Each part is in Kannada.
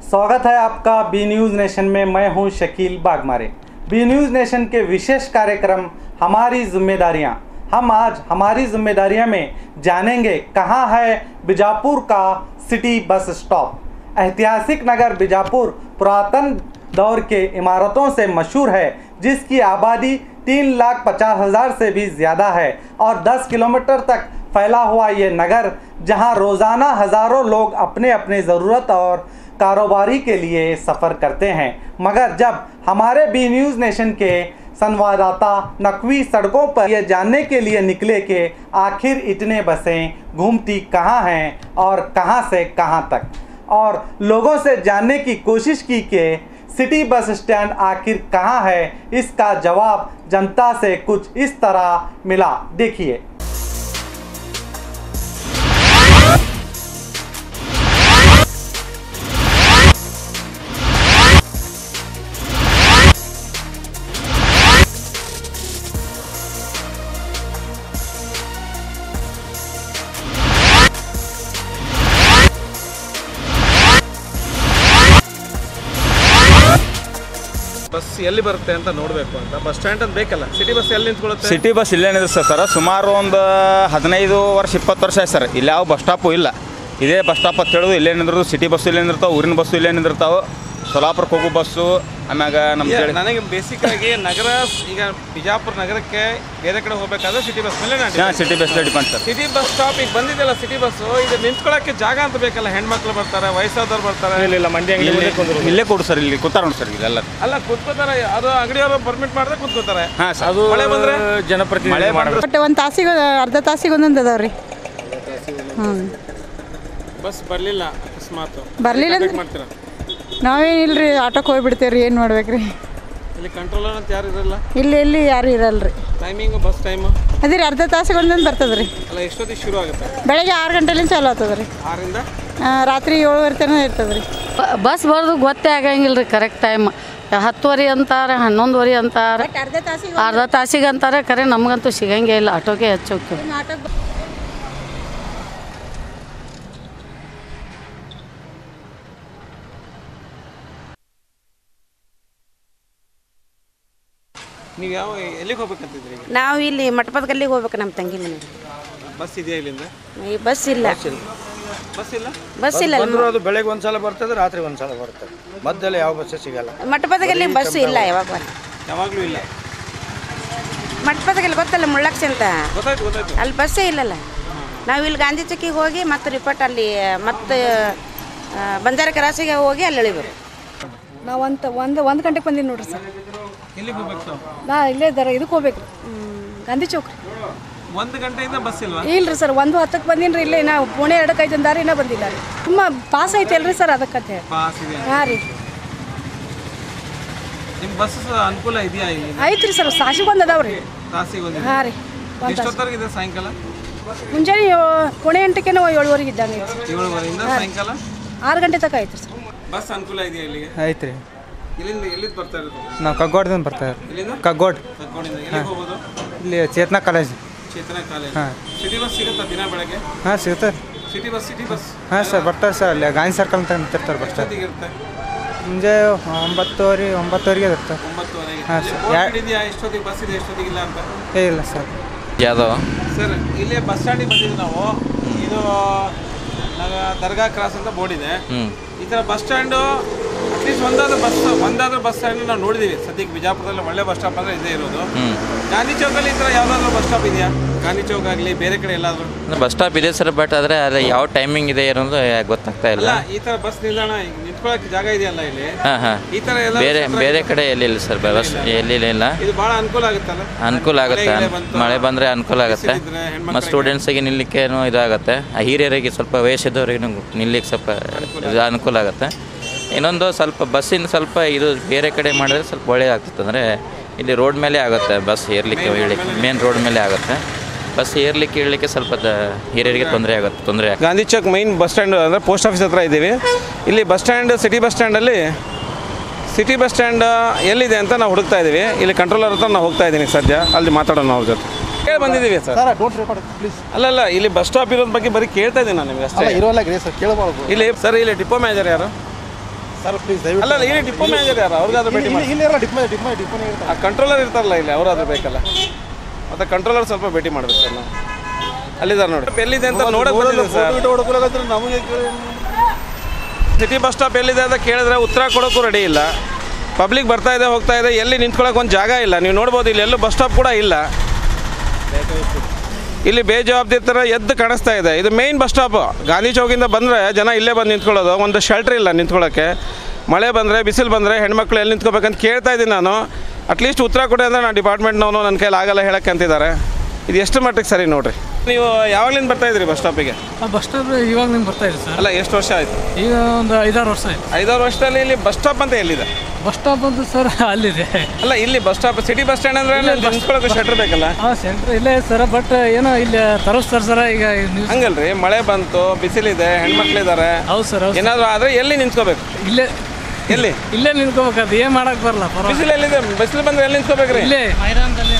स्वागत है आपका बी न्यूज़ नेशन में। मैं हूं Shakeel Bagmare. B News Nation के विशेष कार्यक्रम हमारी जिम्मेदारियां। हम आज हमारी जिम्मेदारियां में जानेंगे कहां है बीजापुर का सिटी बस स्टॉप। ऐतिहासिक नगर बीजापुर पुरातन दौर के इमारतों से मशहूर है, जिसकी आबादी 3,50,000 से भी ज़्यादा है और 10 किलोमीटर तक फैला हुआ ये नगर, जहां रोज़ाना हज़ारों लोग अपने अपने ज़रूरत और कारोबारी के लिए सफ़र करते हैं। मगर जब हमारे बी न्यूज़ नेशन के संवाददाता नकवी सड़कों पर यह जानने के लिए निकले कि आखिर इतने बसें घूमती कहाँ हैं और कहाँ से कहाँ तक, और लोगों से जानने की कोशिश की कि सिटी बस स्टैंड आखिर कहाँ है, इसका जवाब जनता से कुछ इस तरह मिला। देखिए। ಬಸ್ ಎಲ್ಲಿ ಬರುತ್ತೆ ಅಂತ ನೋಡಬೇಕು ಅಂತ ಬಸ್ ಸ್ಟ್ಯಾಂಡ್ ಅಂತ ಬೇಕಲ್ಲ. ಸಿಟಿ ಬಸ್ ಎಲ್ಲಿ ನಿಂತ್ಕೊಳ್ಳುತ್ತೆ? ಸಿಟಿ ಬಸ್ ಇಲ್ಲೇ ನಿಲ್ಲಿಸ್ತದೆ ಸರ್. ಸುಮಾರು ಒಂದು 15 ವರ್ಷ 20 ವರ್ಷ ಆಯ್ತು ಸರ್. ಇಲ್ಲಿ ಯಾವ ಬಸ್ ಸ್ಟಾಪು ಇಲ್ಲ. ಇದೇ ಬಸ್ ಸ್ಟಾಪ್ ಅಂತ ಹೇಳೋದು ಇಲ್ಲೇ ನಿಂದಿರೋದು. ಸಿಟಿ ಬಸ್ಸು ಇಲ್ಲೇ ನಿಂದಿರ್ತಾವೆ, ಊರಿನ ಬಸ್ಸು ಇಲ್ಲೇ ನಿಂದಿರ್ತಾವೆ, ಸೋಲಾಪುರಕ್ಕೆ ಹೋಗೋ ಬಸ್ಸು. ಆಮ್ಯಾಗ ನಮ್ಮ ನನಗೆ ಬೇಸಿಕ್ಕಾಗಿ ನಗರ, ಈಗ ಬಿಜಾಪುರ ನಗರಕ್ಕೆ ಬೇರೆ ಕಡೆ ಹೋಗಬೇಕಾದ್ರೆ ಸಿಟಿ ಬಸ್ ಮೇಲೆ city bus depend sir. City bus stop ಈಗ ಬಂದಿದೆಯಲ್ಲ ಸಿಟಿ ಬಸ್ಸು, ಇದು ನಿಂತ್ಕೊಳ್ಳೋಕ್ಕೆ ಜಾಗ ಅಂತ ಬೇಕಲ್ಲ. ಹೆಣ್ಮಕ್ಳು ಬರ್ತಾರೆ, ವಯಸ್ಸಾದವ್ರು ಬರ್ತಾರೆ. ಇಲ್ಲ ಮಂಡಿ ಇಲ್ಲೇ ಕೊಡು ಸರ್. ಇಲ್ಲಿ ಕೂತಾರ ನೋಡಿ ಸರ್. ಇಲ್ಲೆಲ್ಲ ಅಲ್ಲ ಕೂತ್ಕೋತಾರೆ, ಅದು ಅಂಗಡಿಯವರು ಪರ್ಮಿಟ್ ಮಾಡಿದ್ರೆ ಕೂತ್ಕೋತಾರೆ. ಹಾಂ ಸರ್. ಅದು ಮಳೆ ಬಂದರೆ ಜನಪ್ರತಿನಿಧಿ ಮಳೆ ಮಾಡಬೇಕು. ಬಟ್ ಒಂದು ತಾಸಿಗೆ ಅರ್ಧ ತಾಸಿಗೆ ಒಂದೊಂದು ಅದಾವ್ರಿ. ಹ್ಞೂ ಬಸ್ ಬರಲಿಲ್ಲ, ಅಕಸ್ಮಾತ್ ಬರಲಿಲ್ಲ ಮಾಡ್ತೀರಾ? ನಾವೇನಿಲ್ಲ ರೀ, ಆಟೋಕ್ಕೆ ಹೋಗ್ಬಿಡ್ತೇವೆ ರೀ. ಏನು ಮಾಡ್ಬೇಕು ರೀ? ಇಲ್ಲಿ ಕಂಟ್ರೋಲರ್ ಅಂತ ಯಾರು ಇರಲ್ಲ? ಇಲ್ಲಿ ಯಾರು ಇರಲ್ಲ ರೀ. ಟೈಮಿಂಗು ಬಸ್ ಟೈಮು ಅದೇ ರೀ, ಅರ್ಧ ತಾಸಿಗೆ ಒಂದೊಂದು ಬರ್ತದೆ ರೀ. ಅಲ್ಲ, ಎಷ್ಟೊತ್ತಿಗೆ ಶುರು ಆಗುತ್ತೆ? ಬೆಳಗ್ಗೆ 6 ಗಂಟೆಲಿಂದ ಚಾಲು ಆಗ್ತದೆ ರೀ. 6ರಿಂದ ರಾತ್ರಿ 7 ತನಕ ಇರ್ತದೆ ರೀ. ಬಸ್ ಬರೋದು ಗೊತ್ತೇ ಆಗಂಗಿಲ್ಲ ರೀ. ಕರೆಕ್ಟ್ ಟೈಮ್ 10 ಅಂತಾರೆ, 11 ಅಂತಾರೆ, ಅರ್ಧ ತಾಸಿಗೆ ಅಂತಾರೆ. ಖರೆ ನಮಗಂತೂ ಸಿಗಂಗೇ ಇಲ್ಲ. ಆಟೋಗೆ ಹೆಚ್ಚೋಗ್ತೀವಿ. ನೀವು ಯಾವ ಎಲ್ಲಿಗೆ ಹೋಗ್ಬೇಕಂತಿದ್ರಿ? ನಾವು ಇಲ್ಲಿ ಮಠಪದ ಗಲ್ಲಿಗೆ ಹೋಗ್ಬೇಕು, ನಮ್ಮ ತಂಗಿ ಮನೆ. ಬಸ್ ಇದೆಯಾ ಇಲ್ಲಿಂದ? ಈ ಬಸ್ ಇಲ್ಲ. ಬಸ್ ಇಲ್ಲ. ಬಸ್ ಇಲ್ಲ. ಅದು ಬೆಳಗ್ಗೆ ಒಂದ್ಸಲ ಬರ್ತದೆ, ರಾತ್ರಿ ಒಂದ್ಸಲ ಬರ್ತದೆ. ಮಧ್ಯದಲ್ಲಿ ಯಾವ ಬಸ್ ಸಿಗಲ್ಲ. ಮಠಪದ ಗಲ್ಲಿ ಬಸ್ ಇಲ್ಲ. ಯಾವಾಗಲೂ ಇಲ್ಲ. ಮಠಪದ ಗಲ್ಲಿ ಗೊತ್ತಲ್ಲ, ಮುಳ್ಳಕ್ಷಿ ಅಂತ. ಗೊತ್ತಾಯ್ತು. ಅಲ್ಲಿ ಬಸ್ಸೇ ಇಲ್ಲಲ್ಲ. ನಾವು ಇಲ್ಲಿ ಗಾಂಧಿ ಚೌಕಿಗೆ ಹೋಗಿ ಮತ್ತೆ ರಿಪೋರ್ಟ್ ಅಲ್ಲಿ ಮತ್ತೆ ಬಂಜಾರ ಕ್ರಾಸಿಗೆ ಹೋಗಿ ಅಲ್ಲಿ ಇಳಿಬೇಕು. ನಾವು ಒಂದು ಗಂಟೆಗೆ ಬಂದೀನಿ ನೋಡ್ರಿ ಸರ್. ಎಲ್ಲಿಗೆ ಹೋಗ್ಬೇಕು? ನಾ ಇಲ್ಲೇ ಇದಕ್ಕೆ ಹೋಗ್ಬೇಕು, ಗಾಂಧಿ ಚೌಕ್. 1 ಗಂಟೆಯಿಂದ ಬಸ್ ಇಲ್ವಾ? ಇಲ್ಲ ರೀ ಸರ್, 1:10ಕ್ಕೆ ಬಂದೀನಿ ರೀ. ಇಲ್ಲೇ ನಾವು ಪುಣೆ 2-5 ಅಂದಾರಿ ಇನ್ನೂ ಬಂದಿಲ್ಲ ರೀ. ತುಂಬ ಪಾಸ್ ಐತೆ ಅಲ್ರಿ ಸರ್, ಅದಕ್ಕೆ. ಪಾಸ್ ಇದೆ. ಹಾಂ ರೀ. ನಿಮ್ಮ ಬಸ್ ಅನುಕೂಲ ಇದೆಯಾ ಇಲ್ಲಿ? ಐತೆ ರೀ ಸರ್, ಸಾಸಿಗೆ ಒಂದು ಅದಾವ ರೀ. ತಾಸಿಗೆ ಒಂದು. ಹಾಂ ರೀ. ಎಷ್ಟೊತ್ತವರೆಗಿದೆ ಸಾಯಂಕಾಲ? ಮುಂಜಾನೆ ಪುಣೆ 8ಕ್ಕೆ 7:15 ಇದ್ದಂಗೆ. 7:15 ಸಾಯಂಕಾಲ 6 ಗಂಟೆ ತನಕ ಐತೆ ಸರ್. ಬಸ್ ಅನುಕೂಲ ಇದೆಯಾ ಇಲ್ಲಿಗೆ? ಐತೆ ರೀ. ಎಲ್ಲಿಂದ ಬರ್ತಾ ಇರೋದು? ನಾವು ಕಗ್ಗೋಡ್ದಿಂದ ಬರ್ತಾ ಇಲ್ಲಿಂದ ಕಗ್ಗೋಡ್. ಎಲ್ಲಿಗೆ ಹೋಗೋದು? ಇಲ್ಲಿ ಚೇತನಾ ಕಾಲೇಜ್. ಚೇತನಾ ಕಾಲೇಜ್. ಹಾಂ. ಸಿಟಿ ಬಸ್ ಸಿಗುತ್ತಾ ದಿನ ಬೆಳಗ್ಗೆ? ಹಾಂ ಸಿಗುತ್ತೆ. ಸಿಟಿ ಬಸ್ ಹಾಂ ಸರ್ ಬರ್ತಾರೆ ಸರ್. ಅಲ್ಲಿ ಗಾಂಧಿ ಸರ್ಕಲ್ ಅಂತ ನಿಂತಿರ್ತಾರೆ ಬಸ್ ಸ್ಟಾಪ್. ಇರುತ್ತೆ ಮುಂಜೆ 9:30 ಇರುತ್ತೆ. 9:30. ಹಾಂ ಸರ್. ಇದೆಯಾ ಎಷ್ಟೊತ್ತಿಗೆ ಬಸ್ ಇದೆ ಎಷ್ಟೊತ್ತಿಗಿಲ್ಲ ಅಂತ? ಇಲ್ಲ ಸರ್. ಯಾವ್ದು ಸರ್ ಇಲ್ಲೇ ಬಸ್ ಸ್ಟ್ಯಾಂಡಿಗೆ ಬಂದಿದ್ದೀವಿ ನಾವು. ಇದು ದರ್ಗಾ ಕ್ರಾಸ್ ಅಂತ ಬೋರ್ಡ್ ಇದೆ. ಈ ಥರ ಬಸ್ ಸ್ಟ್ಯಾಂಡು ಅಟ್ಲೀಸ್ಟ್ ಒಂದಾದ್ರೂ ಬಸ್ ಸ್ಟ್ಯಾಂಡ್ ನಾವು ನೋಡಿದ್ದೀವಿ. ಸದ್ಯಕ್ಕೆ ಬಿಜಾಪುರದಲ್ಲಿ ಒಳ್ಳೆ ಬಸ್ ಸ್ಟಾಪ್ ಅಂದರೆ ಇದೇ ಇರೋದು. ಗಾಂಧಿ ಚೌಕಲ್ಲಿ ಈ ಥರ ಯಾವುದಾದ್ರೂ ಬಸ್ ಸ್ಟಾಪ್ ಇದೆಯಾ? ಗಾಂಧಿ ಚೌಕ್ ಆಗಲಿ ಬೇರೆ ಕಡೆ ಎಲ್ಲಾದರೂ ಬಸ್ ಸ್ಟಾಪ್ ಇದೆ ಸರ್. ಬಟ್ ಆದರೆ ಅದು ಯಾವ ಟೈಮಿಂಗ್ ಇದೆ ಅನ್ನೋದು ಗೊತ್ತಾಗ್ತಾ ಇಲ್ಲ. ಈ ಥರ ಬಸ್ ನಿಲ್ದಾಣ ನಿಂತ್ಕೊಳ್ಳೋಕೆ ಜಾಗ ಇದೆಯಲ್ಲ ಇಲ್ಲಿ? ಹಾಂ. ಈ ಥರ ಎಲ್ಲ ಬೇರೆ ಕಡೆ ಎಲ್ಲಿಲ್ಲ ಸರ್. ಬಸ್ ಎಲ್ಲಿಲ್ಲ. ಇದು ಭಾಳ ಅನುಕೂಲ ಆಗುತ್ತಲ್ಲ? ಅನುಕೂಲ ಆಗುತ್ತೆ. ಮಳೆ ಬಂದರೆ ಅನುಕೂಲ ಆಗುತ್ತೆ. ಮತ್ತು ಸ್ಟೂಡೆಂಟ್ಸಿಗೆ ನಿಲ್ಲಕ್ಕೇನು ಇದಾಗುತ್ತೆ. ಹಿರಿಯರಿಗೆ ಸ್ವಲ್ಪ ವಯಸ್ಸಿದ್ದವರಿಗೆ ನಿಲ್ಲಕ್ಕೆ ಸ್ವಲ್ಪ ಇದು ಅನುಕೂಲ ಆಗುತ್ತೆ. ಇನ್ನೊಂದು ಸ್ವಲ್ಪ ಬಸ್ಸಿನ ಸ್ವಲ್ಪ ಇದು ಬೇರೆ ಕಡೆ ಮಾಡಿದ್ರೆ ಸ್ವಲ್ಪ ಒಳ್ಳೆಯದಾಗ್ತದೆ. ಅಂದರೆ ಇಲ್ಲಿ ರೋಡ್ ಮೇಲೆ ಆಗುತ್ತೆ ಬಸ್ ಏರ್ಲಿಕ್ಕೆ ಇಳಲಿಕ್ಕೆ. ಮೇನ್ ರೋಡ್ ಮೇಲೆ ಆಗುತ್ತೆ ಬಸ್ ಏರ್ಲಿಕ್ಕೆ ಇಳಲಿಕ್ಕೆ. ಸ್ವಲ್ಪ ಹಿರಿಯರಿಗೆ ತೊಂದರೆ ಆಗುತ್ತೆ. Gandhi Chowk main bus stand ಅಂದರೆ ಪೋಸ್ಟ್ ಆಫೀಸ್ ಹತ್ರ ಇದ್ದೀವಿ. ಇಲ್ಲಿ bus stand city bus stand ಎಲ್ಲಿದೆ ಅಂತ ನಾವು ಹುಡುಕ್ತಾ ಇದ್ದೀವಿ. ಇಲ್ಲಿ ಕಂಟ್ರೋಲರ್ ಹತ್ರ ನಾವು ಹೋಗ್ತಾ ಇದ್ದೀನಿ ಸದ್ಯ. ಅಲ್ಲಿ ಮಾತಾಡೋಣ ಅವ್ರ ಜೊತೆ. ಕೇಳಿ ಬಂದಿದ್ದೀವಿ ಸರ್. ಅಲ್ಲ ಇಲ್ಲಿ ಬಸ್ ಸ್ಟಾಪ್ ಇರೋದ್ರ ಬಗ್ಗೆ ಬರೀ ಕೇಳ್ತಾ ಇದ್ದೀನಿ ನಾನು ನಿಮಗೆ ಅಷ್ಟೇ. ಇಲ್ಲಿ ಸರ್ ಇಲ್ಲಿ ಡಿಪೋ ಮ್ಯಾನೇಜರ್ ಯಾರು? ಸರ್ ಪ್ಲೀಸ್ ದಯವಿಟ್ಟು ಅಲ್ಲ ಇಲ್ಲಿ ಡಿಪೋ ಮ್ಯಾನೇಜರ್ ಯಾರು ಅವ್ರಿಗಾದ್ರೂ ಭೇಟಿ ಮಾಡಿ. ಇಲ್ಲೆಲ್ಲ ಡಿಪ್ಪನೇ ಇರ್ತಾರೆ. ಆ ಕಂಟ್ರೋಲರ್ ಇರ್ತಾರಲ್ಲ ಇಲ್ಲಿ ಅವರಾದ್ರೂ ಬೇಕಲ್ಲ. ಮತ್ತು ಕಂಟ್ರೋಲರ್ ಸ್ವಲ್ಪ ಭೇಟಿ ಮಾಡ್ಬೇಕು ಸರ್ ನಾವು. ಅಲ್ಲಿದ್ದಾರೆ ನೋಡಿ ಎಲ್ಲಿದೆ ಅಂತ ನೋಡೋಕೆ ಬಂದಿದ್ದೀವಿ ಸರ್. ನಮಗೆ ಸಿಟಿ ಬಸ್ ಸ್ಟಾಪ್ ಎಲ್ಲಿದೆ ಅಂತ ಕೇಳಿದ್ರೆ ಉತ್ತರ ಕೊಡೋಕ್ಕೂ ರೆಡಿ ಇಲ್ಲ. ಪಬ್ಲಿಕ್ ಬರ್ತಾ ಇದೆ ಹೋಗ್ತಾ ಇದೆ, ಎಲ್ಲಿ ನಿಂತ್ಕೊಳ್ಳೋಕೆ ಒಂದು ಜಾಗ ಇಲ್ಲ. ನೀವು ನೋಡ್ಬೋದು ಇಲ್ಲಿ ಎಲ್ಲೂ ಬಸ್ ಸ್ಟಾಪ್ ಕೂಡ ಇಲ್ಲ. ಇಲ್ಲಿ ಬೇಜವಾಬ್ದಾರಿ ಥರ ಎದ್ದು ಕಾಣಿಸ್ತಾ ಇದೆ. ಇದು ಮೇಯ್ನ್ ಬಸ್ ಸ್ಟಾಪು. ಗಾಂಧಿ ಚೌಕಿಂದ ಬಂದರೆ ಜನ ಇಲ್ಲೇ ಬಂದು ನಿಂತ್ಕೊಳ್ಳೋದು. ಒಂದು ಶೆಲ್ಟ್ರ್ ಇಲ್ಲ ನಿಂತ್ಕೊಳ್ಳೋಕ್ಕೆ. ಮಳೆ ಬಂದರೆ ಬಿಸಿಲು ಬಂದರೆ ಹೆಣ್ಮಕ್ಳು ಎಲ್ಲಿ ನಿಂತ್ಕೋಬೇಕಂತ ಕೇಳ್ತಾ ಇದ್ದೀನಿ ನಾನು. ಅಟ್ಲೀಸ್ಟ್ ಉತ್ತರ ಕೊಡಿ ಅಂದರೆ ನಾನು ಡಿಪಾರ್ಟ್ಮೆಂಟ್ನವನು ನನ್ನ ಕೈಲಿ ಆಗಲ್ಲ ಹೇಳಕ್ಕೆ ಅಂತಿದ್ದಾರೆ. ಇದು ಎಷ್ಟು ಮಟ್ಟಿಗೆ ಸರಿ ನೋಡಿರಿ. ನೀವು ಯಾವಾಗಲಿಂದ ಬರ್ತಾ ಇದ್ರಿ ಬಸ್ ಸ್ಟಾಪಿಗೆ? ಬಸ್ ಸ್ಟಾಪ್ ಇವಾಗ ನಿಮ್ಗೆ ಬರ್ತಾ ಇದೆ ಸರ್. ಅಲ್ಲ ಎಷ್ಟು ವರ್ಷ ಆಯಿತು? ಈಗ ಒಂದು 5-6 ವರ್ಷ ಆಯಿತು. 5-6 ವರ್ಷದಲ್ಲಿ ಇಲ್ಲಿ ಬಸ್ ಸ್ಟಾಪ್ ಅಂತ ಎಲ್ಲಿದೆ? ಬಸ್ ಸ್ಟಾಪ್ ಅಂತ ಸರ್ ಅಲ್ಲಿದೆ. ಅಲ್ಲ ಇಲ್ಲಿ bus stop city bus stand ಅಂದರೆ ನಿಂತ್ಕೊಳ್ಳೋಕೆ ಶೆಟ್ರ್ ಬೇಕಲ್ಲ? ಹಾಂ ಸೆಂಟ್ರ್ ಇಲ್ಲೇ ಸರ್. ಬಟ್ ಏನೋ ಇಲ್ಲಿ ತರಿಸ್ತಾರೆ ಸರ್. ಈಗ ಹಂಗಲ್ರಿ, ಮಳೆ ಬಂತು, ಬಿಸಿಲಿದೆ, ಹೆಣ್ಮಕ್ಳಿದ್ದಾರೆ. ಹೌದು ಸರ್. ಏನಾದರೂ ಆದರೆ ಎಲ್ಲಿ ನಿಂತ್ಕೋಬೇಕು? ಇಲ್ಲೇ ಇಲ್ಲೇ ನಿಂತ್ಕೋಬೇಕು. ಅದು ಏನು ಮಾಡಕ್ಕೆ ಬರಲ್ಲ. ಬಿಸಿಲು ಎಲ್ಲಿದೆ? ಬಿಸಿಲು ಬಂದರೆ ಎಲ್ಲಿ ನಿಂತ್ಕೋಬೇಕ್ರಿ? ಇಲ್ಲೇ ಮೈದಾನದಲ್ಲಿ.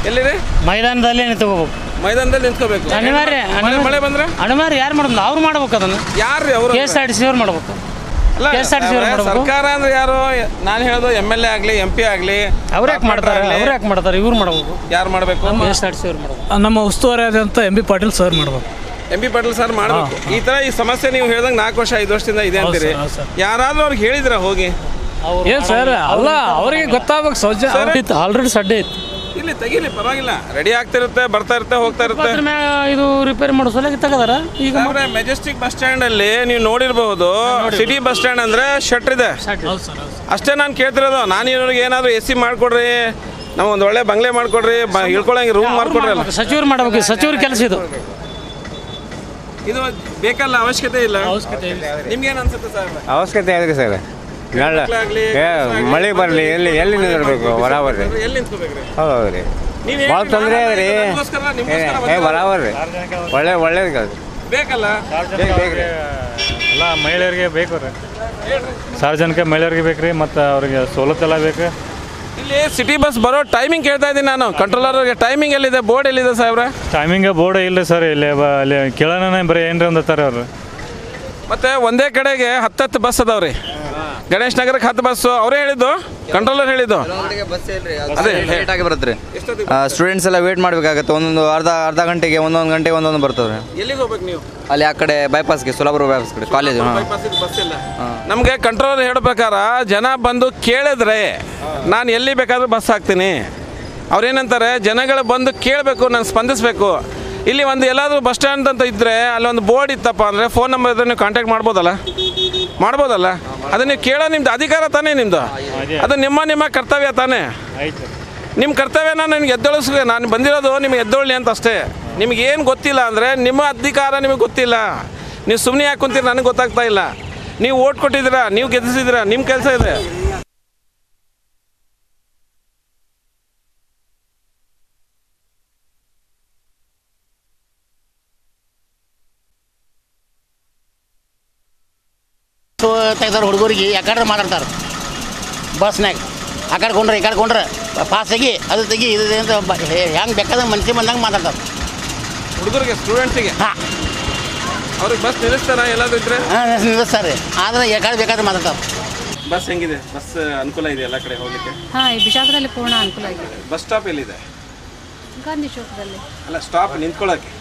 ಎಲ್ಲಿದೆ? ಮೈದಾನದಲ್ಲಿ ನಿಂತ್ಕೋಬೇಕು. ಮೈದಾನದಲ್ಲಿ ನಿಂತ್ಕೋಬೇಕು. ಅನಿವಾರ್ಯ. ಮಳೆ ಬಂದ್ರೆ ಅನಿವಾರ್ಯ. ಯಾರು ಮಾಡೋದು? ಅವ್ರು ಮಾಡ್ಬೇಕು ಅದನ್ನು. ಯಾರು ಅವರು? KSRTC ಅವ್ರು ಮಾಡ್ಬೇಕು. ಅಲ್ಲ ಸರ್ಕಾರ ಅಂದ್ರೆ ಯಾರು? ನಾನು ಹೇಳೋದು MLA ಆಗಲಿ MP ಆಗಲಿ ಅವ್ರು ಯಾಕೆ ಮಾಡ್ತಾರೆ? ಇವ್ರು ಮಾಡ್ಬೇಕು. ಯಾರು ಮಾಡಬೇಕು? KSRTC ಅವ್ರು ಮಾಡ್ಬೇಕು. ನಮ್ಮ ಉಸ್ತುವಾರಿ ಆದಂಥ MP ಪಾಟೀಲ್ ಸರ್ ಮಾಡ್ಬೇಕು. MP ಪಾಟೀಲ್ ಸರ್ ಮಾಡಬೇಕು. ಈ ಸಮಸ್ಯೆ ನೀವು ಹೇಳ್ದಂಗೆ 4 ವರ್ಷ 5 ವರ್ಷದಿಂದ ಇದೆ ಅಂತೀರಿ. ಯಾರಾದ್ರೂ ಅವ್ರಿಗೆ ಹೇಳಿದ್ರ ಹೋಗಿ? ಏನು ಸರ್? ಅಲ್ಲ ಅವ್ರಿಗೆ ಗೊತ್ತಾಗಬೇಕು. ಶೌಚಾಲಯ ಆಲ್ರೆಡಿ ಸಡ್ಡೆ ಇತ್ತು. ಇಲ್ಲಿ ತೆಗೀಲಿ, ಪರವಾಗಿಲ್ಲ. ರೆಡಿ ಆಗ್ತಿರುತ್ತೆ, ಬರ್ತಾ ಇರುತ್ತೆ, ಹೋಗ್ತಾ ಇರುತ್ತೆ. ಇದು ರಿಪೇರಿ ಮಾಡೋ ಸಲಕ್ಕೆ ತೆಗದಾರ. ಈಗ ಮೆಜೆಸ್ಟಿಕ್ ಬಸ್ ಸ್ಟ್ಯಾಂಡ್ ಅಲ್ಲಿ ನೀವು ನೋಡಿರ್ಬಹುದು. ಸಿಟಿ ಬಸ್ ಸ್ಟ್ಯಾಂಡ್ ಅಂದ್ರೆ ಶಟ್ರ್ ಇದೆ ಅಷ್ಟೇ. ನಾನು ಕೇಳ್ತಿರೋದು, ನಾನು ಇವ್ರಿಗೆ ಏನಾದ್ರು AC ಮಾಡ್ಕೊಡ್ರಿ, ನಾವು ಒಂದು ಒಳ್ಳೆ ಬಂಗ್ಲೆ ಮಾಡ್ಕೊಡ್ರಿ, ಇಳ್ಕೊಳಂಗೆ ರೂಮ್ ಮಾಡ್ಕೊಡ್ರಿ. ಅಲ್ಲ ಸಚಿವರು ಮಾಡ್ಬೇಕು. ಸಚಿವ್ರ ಕೆಲಸ ಇದು ಬೇಕಲ್ಲ? ಅವಶ್ಯಕತೆ ಇಲ್ಲ. ನಿಮ್ಗೆ ಏನು ಅನ್ಸುತ್ತೆ ಸರ್? ಅವಶ್ಯಕತೆ ಇದೆ ಸರ್. ಮಳೆ ಬರಲಿ, ಎಲ್ಲಿ ನಿಂದಿರ್ಬೇಕು? ಬರಾಬರ್ರಿ. ಎಲ್ಲಿ ನಿಂತ್ಕೋಬೇಕ್ರಿ? ಹೌದು ರೀ. ಭಾಳ ತೊಂದರೆ ಅದ ರೀ. ಬರಾಬರ್ರಿ. ಒಳ್ಳೇದು ಬೇಕಲ್ಲ? ಬೇಕ್ರಿ. ಎಲ್ಲ ಮಹಿಳೆಯರಿಗೆ ಬೇಕು ರೀ. ಸಾರ್ವಜನಿಕ ಮಹಿಳೆಯರಿಗೆ ಬೇಕು ರೀ. ಮತ್ತು ಅವ್ರಿಗೆ ಸವಲತ್ತೆಲ್ಲ ಬೇಕು. ಇಲ್ಲಿ ಸಿಟಿ ಬಸ್ ಬರೋ ಟೈಮಿಂಗ್ ಕೇಳ್ತಾ ಇದ್ದೀನಿ ನಾನು. ಕಂಟ್ರೋಲರ್ಗೆ ಟೈಮಿಂಗ್ ಎಲ್ಲಿದೆ? ಬೋರ್ಡ್ ಎಲ್ಲಿದೆ ಸಾಹೇಬ್ರೆ? ಟೈಮಿಂಗ್ ಬೋರ್ಡ್ ಇಲ್ಲ ಸರ್. ಇಲ್ಲಿ ಕೇಳೋಣ ಬರೀ ಏನ್ರಿ ಅಂತಾರೆ ಅವರು. ಮತ್ತೆ ಒಂದೇ ಕಡೆಗೆ 10 ಬಸ್ ಅದಾವ್ರಿ. ಗಣೇಶ್ ನಗರಕ್ಕೆ 10 ಬಸ್ಸು. ಅವರೇ ಹೇಳಿದ್ದು, ಕಂಟ್ರೋಲರ್ ಹೇಳಿದ್ದು. ಬರುತ್ತೆ ರೀ. ಸ್ಟೂಡೆಂಟ್ಸ್ ಎಲ್ಲ ವೇಟ್ ಮಾಡಬೇಕಾಗತ್ತೆ. ಒಂದೊಂದು ಅರ್ಧ ಗಂಟೆಗೆ, ಒಂದೊಂದು ಗಂಟೆಗೆ ಒಂದೊಂದು ಬರ್ತವ್ರೆ. ಎಲ್ಲಿಗೆ ಹೋಗ್ಬೇಕು ನೀವು? ಅಲ್ಲಿ ಆ ಕಡೆ ಬೈಪಾಸ್ಗೆ, ಸೋಲಾಪುರ ಬೈಪಾಸ್ ಕಡೆ ಕಾಲೇಜ್. ಬಸ್ ಇಲ್ಲ. ನಮಗೆ ಕಂಟ್ರೋಲರ್ ಹೇಳೋ ಪ್ರಕಾರ ಜನ ಬಂದು ಕೇಳಿದ್ರೆ ನಾನು ಎಲ್ಲಿ ಬೇಕಾದ್ರೂ ಬಸ್ ಹಾಕ್ತೀನಿ. ಅವ್ರೇನಂತಾರೆ, ಜನಗಳು ಬಂದು ಕೇಳಬೇಕು, ನಾನು ಸ್ಪಂದಿಸಬೇಕು. ಇಲ್ಲಿ ಒಂದು ಎಲ್ಲಾದರೂ ಬಸ್ ಸ್ಟ್ಯಾಂಡ್ ಅಂತ ಇದ್ದರೆ ಅಲ್ಲೊಂದು ಬೋರ್ಡ್ ಇತ್ತಪ್ಪ ಅಂದರೆ ಫೋನ್ ನಂಬರ್ ಇದ್ದರೆ ನೀವು ಕಾಂಟ್ಯಾಕ್ಟ್ ಮಾಡ್ಬೋದಲ್ಲ? ಅದನ್ನು ನೀವು ಕೇಳೋ ನಿಮ್ದು ಅಧಿಕಾರ ತಾನೇ ನಿಮ್ಮದು. ಅದು ನಿಮ್ಮ ಕರ್ತವ್ಯ ತಾನೇ. ನಿಮ್ಮ ಕರ್ತವ್ಯನ ನನಗೆ ಎದ್ದೊಳಿಸ್ಬೇಕು. ನಾನು ಬಂದಿರೋದು ನಿಮಗೆ ಎದ್ದೊಳ್ಳಿ ಅಂತ ಅಷ್ಟೇ. ನಿಮಗೇನು ಗೊತ್ತಿಲ್ಲ ಅಂದರೆ ನಿಮ್ಮ ಅಧಿಕಾರ ನಿಮಗೆ ಗೊತ್ತಿಲ್ಲ. ನೀವು ಸುಮ್ಮನೆ ಯಾಕೆ ಕುಂತೀರಿ ನನಗೆ ಗೊತ್ತಾಗ್ತಾ ಇಲ್ಲ. ನೀವು ಓಟ್ ಕೊಟ್ಟಿದ್ದೀರಾ, ನೀವು ಗೆಲ್ಲಿಸಿದ್ದೀರಾ, ನಿಮ್ಮ ಕೆಲಸ ಇದೆ. ತೆಗ್ದಾರ ಹುಡುಗರಿಗೆ ಯಾಕಂದ್ರೆ ಮಾತಾಡ್ತಾರೆ ಬಸ್ನಾಗ. ಆ ಕಡೆ ಕೊಂಡ್ರೆ ಈ ಕಡೆ ಕೊಂಡ್ರೆ ಪಾಸ್ ತೆಗಿ, ಅದು ತೆಗಿ, ಇದು ಅಂತ ಹೆಂಗೆ ಬೇಕಾದಂಗೆ ಮನುಷ್ಯ ಬಂದಂಗೆ ಮಾತಾಡ್ತಾರೆ ಹುಡುಗರಿಗೆ, ಸ್ಟೂಡೆಂಟ್ಸಿಗೆ. ಹಾಂ, ಅವ್ರಿಗೆ ಬಸ್ ನಿಲ್ಲಿಸ್ತಾರ ಎಲ್ಲಾದ್ರೂ ಇದ್ರೆ? ಹಾಂ ನಿಲ್ಲಿಸ್ತಾರೆ. ಆದರೆ ಯಾಕಡೆ ಬೇಕಾದ್ರೆ ಮಾತಾಡ್ತಾರೆ. ಬಸ್ ಹೆಂಗಿದೆ? ಬಸ್ ಅನುಕೂಲ ಇದೆ ಎಲ್ಲ ಕಡೆ ಹೋಗ್ಲಿಕ್ಕೆ? ಹಾಂ, ಈ ಬಿಜಾಪುರದಲ್ಲಿ ಪೂರ್ಣ ಅನುಕೂಲ ಇದೆ. ಬಸ್ ಸ್ಟಾಪ್ ಎಲ್ಲಿದೆ? ಗಾಂಧಿ ಚೌಕದಲ್ಲಿ. ಅಲ್ಲ, ಸ್ಟಾಪ್ ನಿಂತ್ಕೊಳ್ಳೋಕೆ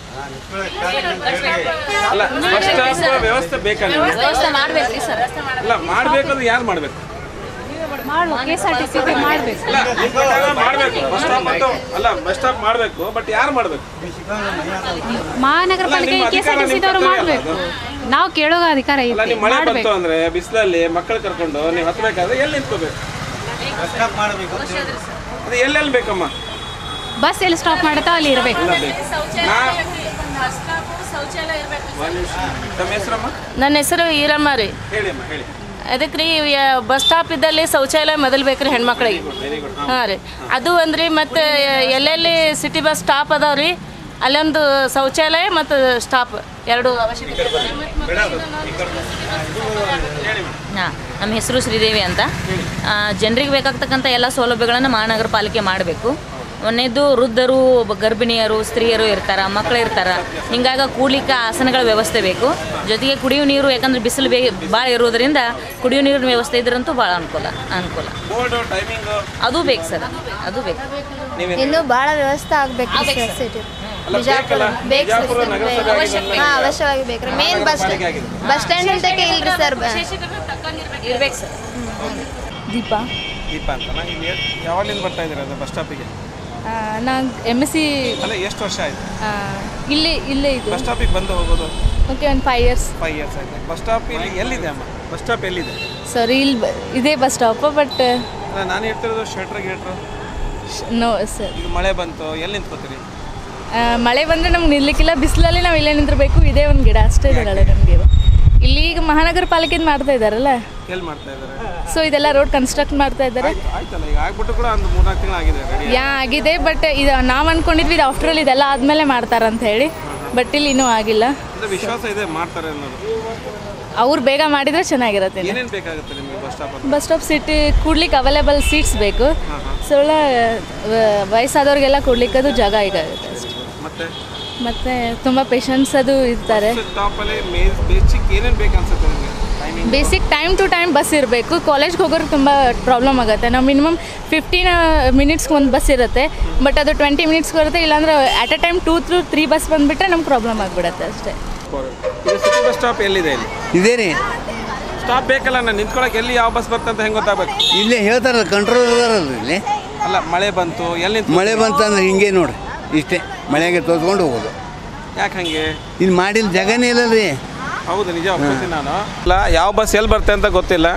ಅಲ್ಲ, ಬಸ್ ಸ್ಟಾಪ್ ವ್ಯವಸ್ಥೆ ಬೇಕಾ? ವ್ಯವಸ್ಥೆ ಮಾಡಬೇಕು ಸರ್. ಅಲ್ಲ, ಮಾಡಬೇಕಂದ್ರೆ ಯಾರು ಮಾಡಬೇಕು? KSRTC ಮಾಡಬೇಕು. ಮಾಡಬೇಕು ಬಸ್ ಸ್ಟಾಪ್ ಅಂತ. ಅಲ್ಲ, ಬಸ್ ಸ್ಟಾಪ್ ಮಾಡಬೇಕು, ಬಟ್ ಯಾರು ಮಾಡಬೇಕು? ಮಹಾನಗರ ಪಾಲಿಕೆ KSRTC ದವರು ಮಾಡಬೇಕು. ನಾವು ಕೇಳೋ ಅಧಿಕಾರ ಇಲ್ಲ. ನೀವು ಮಳೆ ಬಂತು ಅಂದ್ರೆ ಬಿಸಿಲಲ್ಲಿ ಮಕ್ಕಳು ಕರ್ಕೊಂಡು ನೀವು ಹತ್ತಬೇಕಾದ್ರೆ ಎಲ್ಲಿ ನಿಂತ್ಕೋಬೇಕು? ಅದು ಎಲ್ಲೆಲ್ಲಿ ಬೇಕಮ್ಮ? ಬಸ್ ಎಲ್ಲಿ ಸ್ಟಾಪ್ ಮಾಡುತ್ತಾ ಅಲ್ಲಿ ಇರಬೇಕು. ನನ್ನ ಹೆಸರು ಈರಮ್ಮ ರೀ. ಅದಕ್ಕೆ ರೀ ಬಸ್ ಸ್ಟಾಪ್ ಇದ್ದಲ್ಲಿ ಶೌಚಾಲಯ ಮೊದಲು ಬೇಕು ರೀ ಹೆಣ್ಮಕ್ಳಿಗೆ. ಹಾಂ ರೀ, ಅದು ಅಂದ್ರಿ. ಮತ್ತು ಎಲ್ಲೆಲ್ಲಿ ಸಿಟಿ ಬಸ್ ಸ್ಟಾಪ್ ಅದಾವ ರೀ, ಅಲ್ಲೊಂದು ಶೌಚಾಲಯ ಮತ್ತು ಸ್ಟಾಪ್ ಎರಡು ಅವಶ್ಯಕತೆ. ಹಾಂ, ನಮ್ಮ ಹೆಸರು ಶ್ರೀದೇವಿ ಅಂತ. ಜನರಿಗೆ ಬೇಕಾಗ್ತಕ್ಕಂಥ ಎಲ್ಲ ಸೌಲಭ್ಯಗಳನ್ನು ಮಹಾನಗರ ಪಾಲಿಕೆ ಮಾಡಬೇಕು. ಒಂದೇದು ವೃದ್ಧರು, ಗರ್ಭಿಣಿಯರು, ಸ್ತ್ರೀಯರು ಇರ್ತಾರೆ, ಮಕ್ಕಳು ಇರ್ತಾರೆ. ಹಿಂಗಾಗಿ ಕೂಡ್ಲಿಕ್ಕೆ ಆಸನಗಳ ವ್ಯವಸ್ಥೆ ಬೇಕು. ಜೊತೆಗೆ ಕುಡಿಯೋ ನೀರು, ಯಾಕಂದ್ರೆ ಬಿಸಿಲು ಭಾಳ ಇರೋದ್ರಿಂದ ಕುಡಿಯೋ ನೀರಿನ ವ್ಯವಸ್ಥೆ ಇದ್ರಂತೂ ಭಾಳ ಅನುಕೂಲ. ಅದು ಬೇಕು ಸರ್, ಅದು ಬೇಕು. ಇನ್ನೂ ಭಾಳ ವ್ಯವಸ್ಥೆ ಆಗ್ಬೇಕು ಸರ್ ಸಿಟಿ ಬಿಜಾಪುರ. ಬೇಕು ಅವಶ್ಯವಾಗಿ ಬೇಕು ರೀ. ಮೇನ್ ಬಸ್ ಸ್ಟ್ಯಾಂಡ್ ಅಂತಕ್ಕೆ ಇಲ್ರಿ ಸರ್, ಇರ್ಬೇಕು ಸರ್. ದೀಪ ಅಂತಲ್ಲ, ಯಾವಾಗಲಿಂದ ಬರ್ತಾ ಇದ್ದೀರಾ ಅದು ಬಸ್ ಸ್ಟಾಪಿಗೆ? ನಾನು MSc ಅಲ್ಲ, ಎಷ್ಟು ವರ್ಷ ಆಯಿತು ಇಲ್ಲೇ ಇದು ಬಸ್ ಸ್ಟಾಪಿಗೆ ಬಂದು ಹೋಗೋದು? ಓಕೆ, ಒಂದು 5 years. 5 years ಆಯಿತು. ಬಸ್ ಸ್ಟಾಪ್ ಇಲ್ಲಿ ಎಲ್ಲಿದೆ ಅಮ್ಮ? ಬಸ್ ಸ್ಟಾಪ್ ಎಲ್ಲಿದೆ? ಸರ್ ಇಲ್ಲಿ ಇದೇ ಬಸ್ ಸ್ಟಾಪ್, ಬಟ್ ನಾನು ಹೇಳ್ತಿರೋದು ಗೇಟ್ರು. No sir. ಈಗ ಮಳೆ ಬಂತು, ಎಲ್ಲಿ ನಿಂತ್ಕೋತೀರಿ? ಮಳೆ ಬಂದರೆ ನಮ್ಗೆ ನಿಲ್ಲಕ್ಕಿಲ್ಲ, ಬಿಸಿಲಲ್ಲಿ ನಾವು ಇಲ್ಲೇ ನಿಂತಿರಬೇಕು. ಇದೇ ಒಂದು ಗಿಡ ಅಷ್ಟೇ ಇದ್ದಾಳೆ ನಮಗೆ. ಇಲ್ಲಿ ಈಗ ಮಹಾನಗರ ಪಾಲಿಕೆಯಿಂದ ಮಾಡ್ತಾ ಇದ್ದಾರಲ್ಲ, ಎಲ್ಲಿ ಮಾಡ್ತಾ ಇದ್ದಾರೆ? ಸೊ ಇದೆಲ್ಲ ರೋಡ್ ಕನ್ಸ್ಟ್ರಕ್ಟ್ ಮಾಡ್ತಾ ಇದ್ದಾರೆ. ಆಯ್ತಲ್ಲ, ಈಗ ಆಗ್ಬಿಟ್ಟು ಕೂಡ ಒಂದು 3-4 ತಿಂಗಳು ಆಗಿದೆ. ಆಗಿದೆ, ಬಟ್ ಇದು ನಾವು ಅಂದ್ಕೊಂಡಿದ್ವಿ ಇದು ಆಫ್ಟರ್ ಆಲ್ ಇದೆಲ್ಲ ಆದಮೇಲೆ ಮಾಡ್ತಾರಂತ ಹೇಳಿ, ಬಟ್ ಇಲ್ಲಿ ಇನ್ನೂ ಆಗಿಲ್ಲ. ವಿಶ್ವಾಸ ಇದೆ ಮಾಡ್ತಾರೆ ಅನ್ನೋದು. ಅವ್ರು ಬೇಗ ಮಾಡಿದರೆ ಚೆನ್ನಾಗಿರುತ್ತೆ. ಏನೇನು ಬೇಕಾಗುತ್ತೆ ನಿಮಗೆ bus stop? Bus stop seat ಕೂಡ್ಲಿಕ್ಕೆ ಅವೈಲೇಬಲ್ ಸೀಟ್ಸ್ ಬೇಕು. ಸೊ ವಯಸ್ಸಾದವ್ರಿಗೆಲ್ಲ ಕೊಡ್ಲಿಕ್ಕೆ ಅದು ಜಾಗ ಈಗಾಗುತ್ತೆ ಅಷ್ಟೇ. ಮತ್ತೆ ತುಂಬ ಪೇಷಂಟ್ಸ್ ಅದು ಇರ್ತಾರೆ. Basic time to time bus ಇರಬೇಕು. ಕಾಲೇಜ್ಗೆ ಹೋಗೋರು ತುಂಬ ಪ್ರಾಬ್ಲಮ್ ಆಗುತ್ತೆ. ನಾವು ಮಿನಿಮಮ್ 15 minutesಗೆ ಒಂದು ಬಸ್ ಇರುತ್ತೆ, ಬಟ್ ಅದು 20 minutesಗೆ ಬರುತ್ತೆ. ಇಲ್ಲಾಂದ್ರೆ at a time 2 to 3 bus ಬಂದುಬಿಟ್ರೆ ನಮ್ಗೆ ಪ್ರಾಬ್ಲಮ್ ಆಗಿಬಿಡುತ್ತೆ ಅಷ್ಟೇ. ಬಸ್ ಸ್ಟಾಪ್ ಎಲ್ಲಿದೆ? ಇದೇ ರೀ ಸ್ಟಾಪ್ ಬೇಕಲ್ಲ, ನಾನು ನಿಂತ್ಕೊಳಕ್ಕೆ ಎಲ್ಲಿ ಯಾವ ಬಸ್ ಬರ್ತಂತ ಹೆಂಗೆ ಗೊತ್ತಾಗಬೇಕು? ಇಲ್ಲೇ ಹೇಳ್ತಾರಲ್ಲ, ಕಂಟ್ರೋಲ್ ಇದಾರಲ್ಲ ಇಲ್ಲಿ. ಅಲ್ಲ, ಮಳೆ ಬಂತು, ಎಲ್ಲಿ ಮಳೆ ಬಂತು ಅಂದ್ರೆ ಹಿಂಗೆ ನೋಡ್ರಿ, ಇಷ್ಟೇ ಮಳೆಗೆ ತೋತ್ಕೊಂಡು ಹೋಗೋದು. ಯಾಕೆ ಹಂಗೆ? ಇಲ್ಲಿ ಮಾಡಿಲ್ಲ, ಜಾಗನೇ ಇಲ್ಲ ರೀ. ಹೌದು, ನಿಜ ಒಪ್ಪಿದ್ದೀನಿ ನಾನು. ಅಲ್ಲ, ಯಾವ ಬಸ್ ಎಲ್ಲಿ ಬರುತ್ತೆ ಅಂತ ಗೊತ್ತಿಲ್ಲ.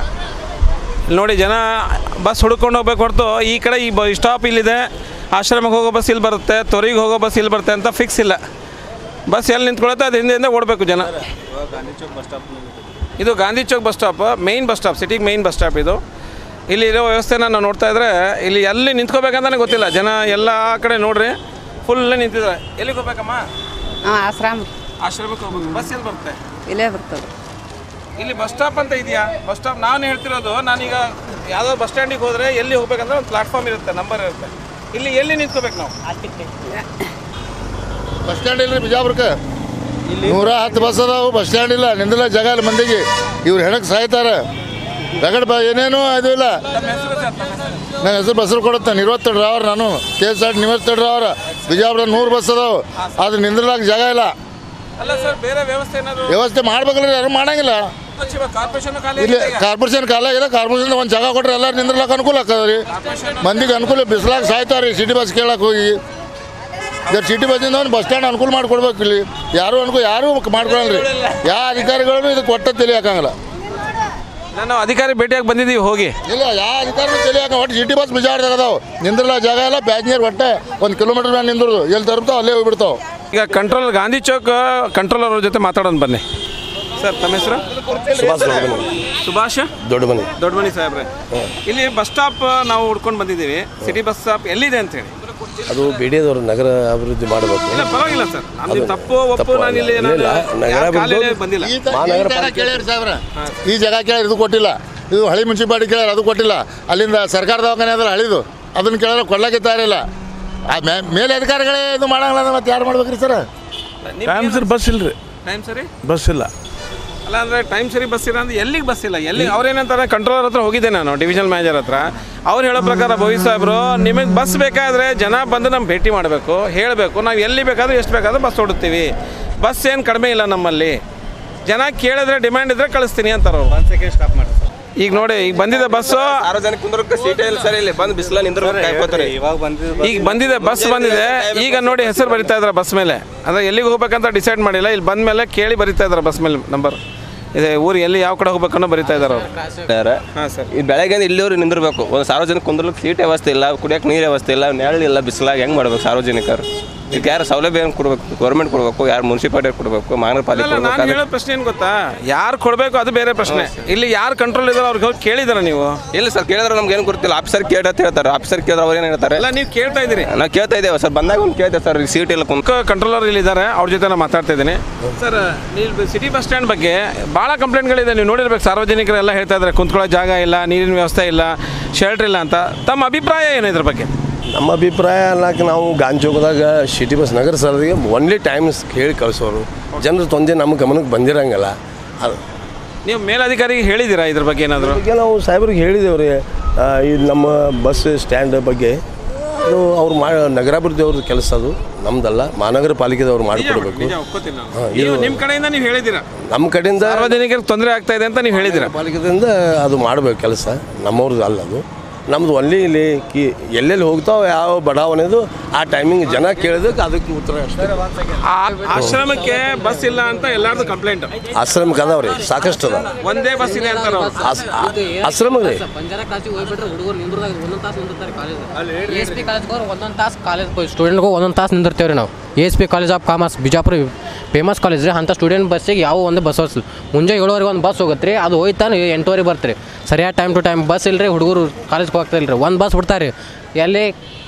ನೋಡಿ, ಜನ ಬಸ್ ಹುಡ್ಕೊಂಡು ಹೋಗ್ಬೇಕು ಹೊರತು ಈ ಕಡೆ ಈ ಸ್ಟಾಪ್ ಇಲ್ಲಿದೆ, ಆಶ್ರಮಕ್ಕೆ ಹೋಗೋ ಬಸ್ ಇಲ್ಲಿ ಬರುತ್ತೆ, ತೊರಿಗೆ ಹೋಗೋ ಬಸ್ ಇಲ್ಲಿ ಬರುತ್ತೆ ಅಂತ ಫಿಕ್ಸ್ ಇಲ್ಲ. ಬಸ್ ಎಲ್ಲಿ ನಿಂತ್ಕೊಳ್ಳುತ್ತೆ ಅದು ಹಿಂದೆ ಓಡಬೇಕು ಜನ. ಇದು Gandhi Chowk bus stop, main bus stop, ಸಿಟಿಗೆ ಮೇಯ್ನ್ ಬಸ್ ಸ್ಟಾಪ್ ಇದು. ಇಲ್ಲಿ ಇರೋ ವ್ಯವಸ್ಥೆನ ನಾವು ನೋಡ್ತಾ ಇದ್ರೆ ಇಲ್ಲಿ ಎಲ್ಲಿ ನಿಂತ್ಕೋಬೇಕಂತಾನೆ ಗೊತ್ತಿಲ್ಲ. ಜನ ಎಲ್ಲ ಕಡೆ ನೋಡ್ರಿ ಫುಲ್ ನಿಂತಿದ್ದಾರೆ. ಎಲ್ಲಿಗೆ ಹೋಗ್ಬೇಕಮ್ಮ? ಆಶ್ರಮಕ್ಕೆ ಹೋಗ್ಬೇಕು. ಬಸ್ ಎಲ್ಲಿ ಬರುತ್ತೆ? ಇಲ್ಲೇ ಬರ್ತದೆ. ಇಲ್ಲಿ ಬಸ್ ಸ್ಟಾಪ್ ಅಂತ ಇದೆಯಾ? ಬಸ್ ಸ್ಟಾಪ್ ನಾನು ಹೇಳ್ತಿರೋದು, ನಾನೀಗ ಯಾವುದೋ ಬಸ್ ಸ್ಟ್ಯಾಂಡಿಗೆ ಹೋದರೆ ಎಲ್ಲಿ ಹೋಗ್ಬೇಕಂದ್ರೆ ಒಂದು ಪ್ಲಾಟ್ಫಾರ್ಮ್ ಇರುತ್ತೆ, ನಂಬರ್ ಇರುತ್ತೆ. ಇಲ್ಲಿ ಎಲ್ಲಿ ನಿಂತ್ಕೋಬೇಕು ನಾವು? ಬಸ್ ಸ್ಟ್ಯಾಂಡ್ ಇಲ್ರಿ ಬಿಜಾಪುರಕ್ಕೆ. 110 ಬಸ್ ಅದಾವು, ಬಸ್ ಸ್ಟ್ಯಾಂಡ್ ಇಲ್ಲ, ನಿಂದಿಲ್ಲ ಜಾಗ ಇಲ್ಲ ಮಂದಿಗೆ. ಇವ್ರು ಹೆಣಕ್ಕೆ ಸಾಯ್ತಾರೆ. ರಗಡ್ ಏನೇನು ಅದು ಇಲ್ಲ. ನನ್ನ ಹೆಸರು ಬಸ್ಸಲ್ಲಿ ಕೊಡುತ್ತೆ, ನಿರ್ವತ್ತಡ್ರಿ ಅವ್ರು. ನಾನು KSRTC ನಿರ್ವತ್ತಡ್ರಿ ಅವ್ರ. ಬಿಜಾಪುರ 100 ಬಸ್ ಅದಾವು, ಆದ್ರೆ ನಿಂದ್ರಲಾಕ ಜಾಗ ಇಲ್ಲ. ಅಲ್ಲ ಸರ್, ಬೇರೆ ವ್ಯವಸ್ಥೆ ಏನಾದ್ರು ವ್ಯವಸ್ಥೆ ಮಾಡ್ಬೇಕಲ್ಲ, ಯಾರು ಮಾಡಂಗಿಲ್ಲ. ಇಲ್ಲಿ ಕಾರ್ಪೊರೇಷನ್ ಕಾಲ ಇಲ್ಲ, ಕಾರ್ಪೊರೇಷನ್ ಒಂದು ಜಾಗ ಕೊಟ್ರೆ ಎಲ್ಲರೂ ನಿಂದ್ರಲಾಕ ಅನುಕೂಲ ಆಗ್ತದೆ ರೀ. ಮಂದಿಗೆ ಅನುಕೂಲ. ಬಿಸಿಲಾಗ ಸಾಯ್ತಾರೆ ಸಿಟಿ ಬಸ್ ಕೇಳಕ್ಕೆ ಹೋಗಿ. ಸಿಟಿ ಬಸ್ಸಿಂದ ಒಂದು ಬಸ್ ಸ್ಟ್ಯಾಂಡ್ ಅನುಕೂಲ ಮಾಡ್ಕೊಡ್ಬೇಕು. ಇಲ್ಲಿ ಯಾರು ಯಾರು ಮಾಡ್ಕೊಳಲ್ರಿ. ಯಾವ ಅಧಿಕಾರಿಗಳು ಇದಕ್ಕೆ ಒಟ್ಟ ತಲೆ ಹಾಕಂಗಿಲ್ಲ. ನಾನು ಅಧಿಕಾರಿ ಭೇಟಿಯಾಗಿ ಬಂದಿದ್ದೀವಿ, ಹೋಗಿ ಇಲ್ಲ ಯಾವ ಅಧಿಕಾರಿನೂ ತಲೆ ಹಾಕ. ಒಟ್ಟು ಸಿಟಿ ಬಸ್ ಬಿಜಾಡ್ದಾಗ ಅದಾವೆ, ನಿಂದ್ರಲ್ಲ ಜಾಗ ಇಲ್ಲ. ಪ್ಯಾಸೆಂಜರ್ ಒಟ್ಟೆ 1 ಕಿಲೋಮೀಟರ್ ಮೇಲೆ ನಿಂದ್ರದು, ಎಲ್ಲಿ ತರುತ್ತಾವೆ ಅಲ್ಲೇ ಹೋಗ್ಬಿಡ್ತಾವೆ. ಈಗ ಕಂಟ್ರೋಲ್ ಗಾಂಧಿ ಚೌಕ್ ಕಂಟ್ರೋಲರ್ ಅವ್ರ ಜೊತೆ ಮಾತಾಡೋಣ ಬನ್ನಿ. ಸರ್, ತಮ್ಮ ಹೆಸರು? ಸುಭಾಷ್ ದೊಡ್ಡಮನಿ ಸಾಹೇಬ್ರೆ. ಇಲ್ಲಿ ಬಸ್ ಸ್ಟಾಪ್ ನಾವು ಹುಡ್ಕೊಂಡು ಬಂದಿದ್ದೀವಿ. ಸಿಟಿ ಬಸ್ ಸ್ಟಾಪ್ ಎಲ್ಲಿದೆ ಅಂತ ಹೇಳಿ? ಅದು ಬಿಡಿಯದವರು ನಗರ ಅಭಿವೃದ್ಧಿ ಮಾಡಬೇಕು. ಇಲ್ಲ ಪರವಾಗಿಲ್ಲ ಸರ್, ನಮ್ದು ತಪ್ಪು ಒಪ್ಪು. ನಾನು ಇಲ್ಲಿ ಬಂದಿಲ್ಲ. ಈ ಜಾಗ ಕೇಳಿ ಇದು ಕೊಟ್ಟಿಲ್ಲ. ಇದು ಹಳಿ ಮುನ್ಸಿಪಾಲಿಟಿ ಕೇಳ್ಯಾರ, ಅದು ಕೊಟ್ಟಿಲ್ಲ. ಅಲ್ಲಿಂದ ಸರ್ಕಾರ ದವಾಖಾನೆ ಅದಲ್ಲ ಹಳಿದು, ಅದನ್ನು ಕೇಳಿದ್ರೆ ಕೊಡ್ಲಿಕ್ಕೆ ತಯಾರಿಲ್ಲ. ಆ ಮೇಲೆ ಅಧಿಕಾರಿಗಳೇ ಇದು ಮಾಡಂಗಿಲ್ಲ, ಮತ್ತೆ ಯಾರು ಮಾಡ್ಬೇಕ್ರಿ ಸರ್? ಟೈಮ್ ಸರಿ ಬಸ್ ಇಲ್ರಿ. ಟೈಮ್ ಸರಿ ಬಸ್ ಇಲ್ಲ. ಅಲ್ಲ ಅಂದರೆ ಟೈಮ್ ಸರಿ ಬಸ್ ಇಲ್ಲ ಅಂದ್ರೆ ಎಲ್ಲಿಗೆ ಬಸ್ ಇಲ್ಲ? ಎಲ್ಲಿ ಅವ್ರೇನಂತಾರೆ, ಕಂಟ್ರೋಲರ್ ಹತ್ರ ಹೋಗಿದ್ದೆ ನಾನು, ಡಿವಿಷನಲ್ ಮ್ಯಾನೇಜರ್ ಹತ್ರ. ಅವ್ರು ಹೇಳೋ ಪ್ರಕಾರ, ಭವಿ ಸಾಹೇಬರು ನಿಮಗೆ ಬಸ್ ಬೇಕಾದರೆ ಜನ ಬಂದು ನಮ್ಮ ಭೇಟಿ ಮಾಡಬೇಕು, ಹೇಳಬೇಕು. ನಾವು ಎಲ್ಲಿ ಬೇಕಾದರೂ ಎಷ್ಟು ಬೇಕಾದರೂ ಬಸ್ ಹೊಡುತ್ತೀವಿ. ಬಸ್ ಏನು ಕಡಿಮೆ ಇಲ್ಲ ನಮ್ಮಲ್ಲಿ. ಜನ ಕೇಳಿದ್ರೆ ಡಿಮ್ಯಾಂಡ್ ಇದ್ರೆ ಕಳಿಸ್ತೀನಿ ಅಂತಾರೆ ಅವ್ರು. 1 second ಸ್ಟಾಪ್ ಮಾಡಿ. ಈಗ ನೋಡಿ, ಈಗ ಬಂದಿದೆ ಬಸ್ಸು. ಸಾರ್ವಜನಿಕ ಕುಂದ್ರಕ್ಕೆ ಸೀಟೇ ಇಲ್ಲ ಸರ್. ಇಲ್ಲಿ ಬಂದು ಬಿಸಿಲ ನಿಂದ್ರು ಕಾಯ್ಕೋತಾರೆ. ಈಗ ಬಂದಿದೆ ಬಸ್ ಬಂದಿದೆ. ಈಗ ನೋಡಿ ಹೆಸರು ಬರಿತಾ ಇದ್ದಾರೆ ಬಸ್ ಮೇಲೆ. ಅಂದರೆ ಎಲ್ಲಿಗೆ ಹೋಗ್ಬೇಕಂತ ಡಿಸೈಡ್ ಮಾಡಿಲ್ಲ. ಇಲ್ಲಿ ಬಂದ ಮೇಲೆ ಕೇಳಿ ಬರಿತಾ ಇದ್ದಾರೆ ಬಸ್ ಮೇಲೆ ನಂಬರ್ ಇದೆ. ಊರು ಎಲ್ಲಿ ಯಾವ ಕಡೆ ಹೋಗ್ಬೇಕನ್ನೋ ಬರಿತಾ ಇದ್ದಾರೆ ಅವರು. ಹಾಂ ಸರ್. ಈ ಬೆಳಗ್ಗೆ ಇಲ್ಲಿಯವರು ನಿಂದಿರ್ಬೇಕು. ಒಂದು ಸಾರ್ವಜನಿಕ ಕುಂದ್ರಕ್ಕೆ ಸೀಟ್ ವ್ಯವಸ್ಥೆ ಇಲ್ಲ, ಕುಡಿಯೋಕೆ ನೀರು ವ್ಯವಸ್ಥೆ ಇಲ್ಲ, ನೆರಳಿಲ್ಲ. ಬಿಸಿಲಾಗ ಹೆಂಗೆ ಮಾಡ್ಬೇಕು ಸಾರ್ವಜನಿಕರು? ಇದಕ್ಕೆ ಯಾರು ಸೌಲಭ್ಯ ಏನು ಕೊಡಬೇಕು? ಗೌರ್ಮೆಂಟ್ ಕೊಡಬೇಕು, ಯಾರು ಮುನ್ಸಿಪಾಲಿಟಿ ಕೊಡಬೇಕು, ಮಹಾನಗರ ಪಾಲಿಕೆ ಕೊಡಬೇಕು? ನಾನು ಹೇಳೋ ಪ್ರಶ್ನೆ ಏನು ಗೊತ್ತಾ, ಯಾರು ಕೊಡಬೇಕು ಅದು ಬೇರೆ ಪ್ರಶ್ನೆ. ಇಲ್ಲಿ ಯಾರು ಕಂಟ್ರೋಲ್ ಇದ್ದಾರೆ ಅವ್ರಿಗೆ ಹೋಗಿ ಕೇಳಿದಾರೆ ನೀವು? ಇಲ್ಲ ಸರ್, ಕೇಳಿದ್ರೆ ನಮ್ಗೆ ಏನು ಗೊತ್ತಿಲ್ಲ. ಆಫೀಸರ್ ಕೇಳಿ ಅಂತ ಹೇಳ್ತಾರೆ. ಆಫೀಸರ್ ಕೇಳಿದ್ರೆ ಅವ್ರು ಏನು ಹೇಳ್ತಾರೆ? ಇಲ್ಲ, ನೀವು ಕೇಳ್ತಾ ಇದ್ದೀರಿ? ನಾವು ಕೇಳ್ತಾ ಇದ್ದೇವೆ ಸರ್. ಬಂದಾಗ ಒಂದು ಕೇಳ್ತೇವೆ ಸರ್. ಸೀಟ್ ಇಲ್ಲ. ಕಂಟ್ರೋಲರ್ ಇಲ್ಲಿ ಇದ್ದಾರೆ, ಅವ್ರ ಜೊತೆ ನಾನು ಮಾತಾಡ್ತಾ ಇದ್ದೀನಿ. ಸರ್, ನೀವು ಸಿಟಿ ಬಸ್ ಸ್ಟ್ಯಾಂಡ್ ಬಗ್ಗೆ ಭಾಳ ಕಂಪ್ಲೇಂಟ್ಗಳಿದೆ. ನೀವು ನೋಡಿರ್ಬೇಕು, ಸಾರ್ವಜನಿಕರೆಲ್ಲ ಹೇಳ್ತಾ ಇದ್ದಾರೆ ಕುಂತ್ಕೊಳ್ಳೋ ಜಾಗ ಇಲ್ಲ, ನೀರಿನ ವ್ಯವಸ್ಥೆ ಇಲ್ಲ, ಶೆಲ್ಟರ್ ಇಲ್ಲ ಅಂತ. ತಮ್ಮ ಅಭಿಪ್ರಾಯ ಏನು ಇದ್ರ ಬಗ್ಗೆ? ನಮ್ಮ ಅಭಿಪ್ರಾಯ ಅನ್ನಕ್ಕೆ ನಾವು ಗಾಂಜೋಗದಾಗ ಸಿಟಿ ಬಸ್ ನಗರ ಸರದಿಗೆ ಒನ್ಲಿ ಟೈಮ್ಸ್ ಹೇಳಿ ಕಳಿಸೋರು ಜನರು ತೊಂದರೆ ನಮ್ಮ ಗಮನಕ್ಕೆ ಬಂದಿರಂಗಿಲ್ಲ. ಅದು ನೀವು ಮೇಲಧಿಕಾರಿಗೆ ಹೇಳಿದ್ದೀರಾ ಇದ್ರ ಬಗ್ಗೆ ಏನಾದರೂ? ಬಗ್ಗೆ ನಾವು ಸಾಹೇಬ್ರಿಗೆ ಹೇಳಿದ್ದೇವೆ ರೀ, ಇದು ನಮ್ಮ ಬಸ್ ಸ್ಟ್ಯಾಂಡ್ ಬಗ್ಗೆ ಅದು ಅವ್ರು ನಗರಾಭಿವೃದ್ಧಿ ಅವ್ರದ್ದು ಕೆಲಸ, ಅದು ನಮ್ದಲ್ಲ, ಮಹಾನಗರ ಪಾಲಿಕೆದವ್ರು ಮಾಡಿಕೊಡ್ಬೇಕು. ನಿಮ್ಮ ಕಡೆಯಿಂದ ನೀವು ಹೇಳಿದ್ದೀರಾ? ನಮ್ಮ ಕಡೆಯಿಂದ ಸಾರ್ವಜನಿಕರಿಗೆ ತೊಂದರೆ ಆಗ್ತಾ ಇದೆ ಅಂತ ನೀವು ಹೇಳಿದ್ದೀರಾ? ಪಾಲಿಕೆದಿಂದ ಅದು ಮಾಡಬೇಕು ಕೆಲಸ, ನಮ್ಮವ್ರದ್ದು ಅಲ್ಲ ಅದು, ನಮ್ಮದು ಒನ್ಲಿ ಇಲ್ಲಿ ಎಲ್ಲೆಲ್ಲಿ ಹೋಗ್ತಾವೆ ಯಾವ ಬಡಾವಣೆದು ಆ ಟೈಮಿಂಗ್ ಜನ ಕೇಳಿದಕ್ಕೆ ಅದಕ್ಕೆ ಉತ್ತರ ಅಷ್ಟೇ. ಆಶ್ರಮಕ್ಕೆ ಬಸ್ ಇಲ್ಲ ಅಂತ ಎಲ್ಲಾರ್ದು ಕಂಪ್ಲೇಂಟ್. ಆಶ್ರಮಕ್ಕೆ ಅದಾವ್ರಿ, ಸಾಕಷ್ಟು ಅದಾವ. ಒಂದೇ ಬಸ್ ಇದೆ ಅಂತಾರ ಆಶ್ರಮಕ್ಕೆ ರೀ. ಬಂಜಾರ ಕ್ಲಾಸಿಗೆ ಹೋಗ್ಬಿಟ್ರೆ ಹುಡುಗರು ನಿಂದ್ರದಾಗ ಒಂದೊಂದು ತಾಸು ನಿಂದಿರ್ತಾರೆ ಕಾಲೇಜ್. ಎಸ್ ಪಿ ಕಾಲೇಜ್ಗೆ ಹೋಗಿ ಒಂದೊಂದು ತಾಸು ಕಾಲೇಜ್ ಸ್ಟೂಡೆಂಟ್ಗೂ ಒಂದೊಂದು ತಾಸು ನಿಂದಿರ್ತೇವೆ ರೀ ನಾವು. S P college of commerce Bijapur famous college ರೀ. ಅಂಥ ಸ್ಟೂಡೆಂಟ್ ಬಸ್ಸಿಗೆ ಯಾವ ಒಂದು ಬಸ್ ಹೊಸಲು ಮುಂಜಾನೆ 7:00 ಒಂದು ಬಸ್ ಹೋಗುತ್ತೆ ರೀ, ಅದು ಹೋಯ್ತಾನೆ 8:00 ಬರ್ತೀರಿ. ಸರಿಯಾದ ಟೈಮ್ ಟು ಟೈಮ್ ಬಸ್ ಇಲ್ಲ ರೀ, ಹುಡುಗರು ಕಾಲೇಜ್ಗೆ ಹೋಗ್ತಾ ಇಲ್ಲ ರೀ. ಒಂದು ಬಸ್ ಬಿಡ್ತಾರೆ ಎಲ್ಲಿ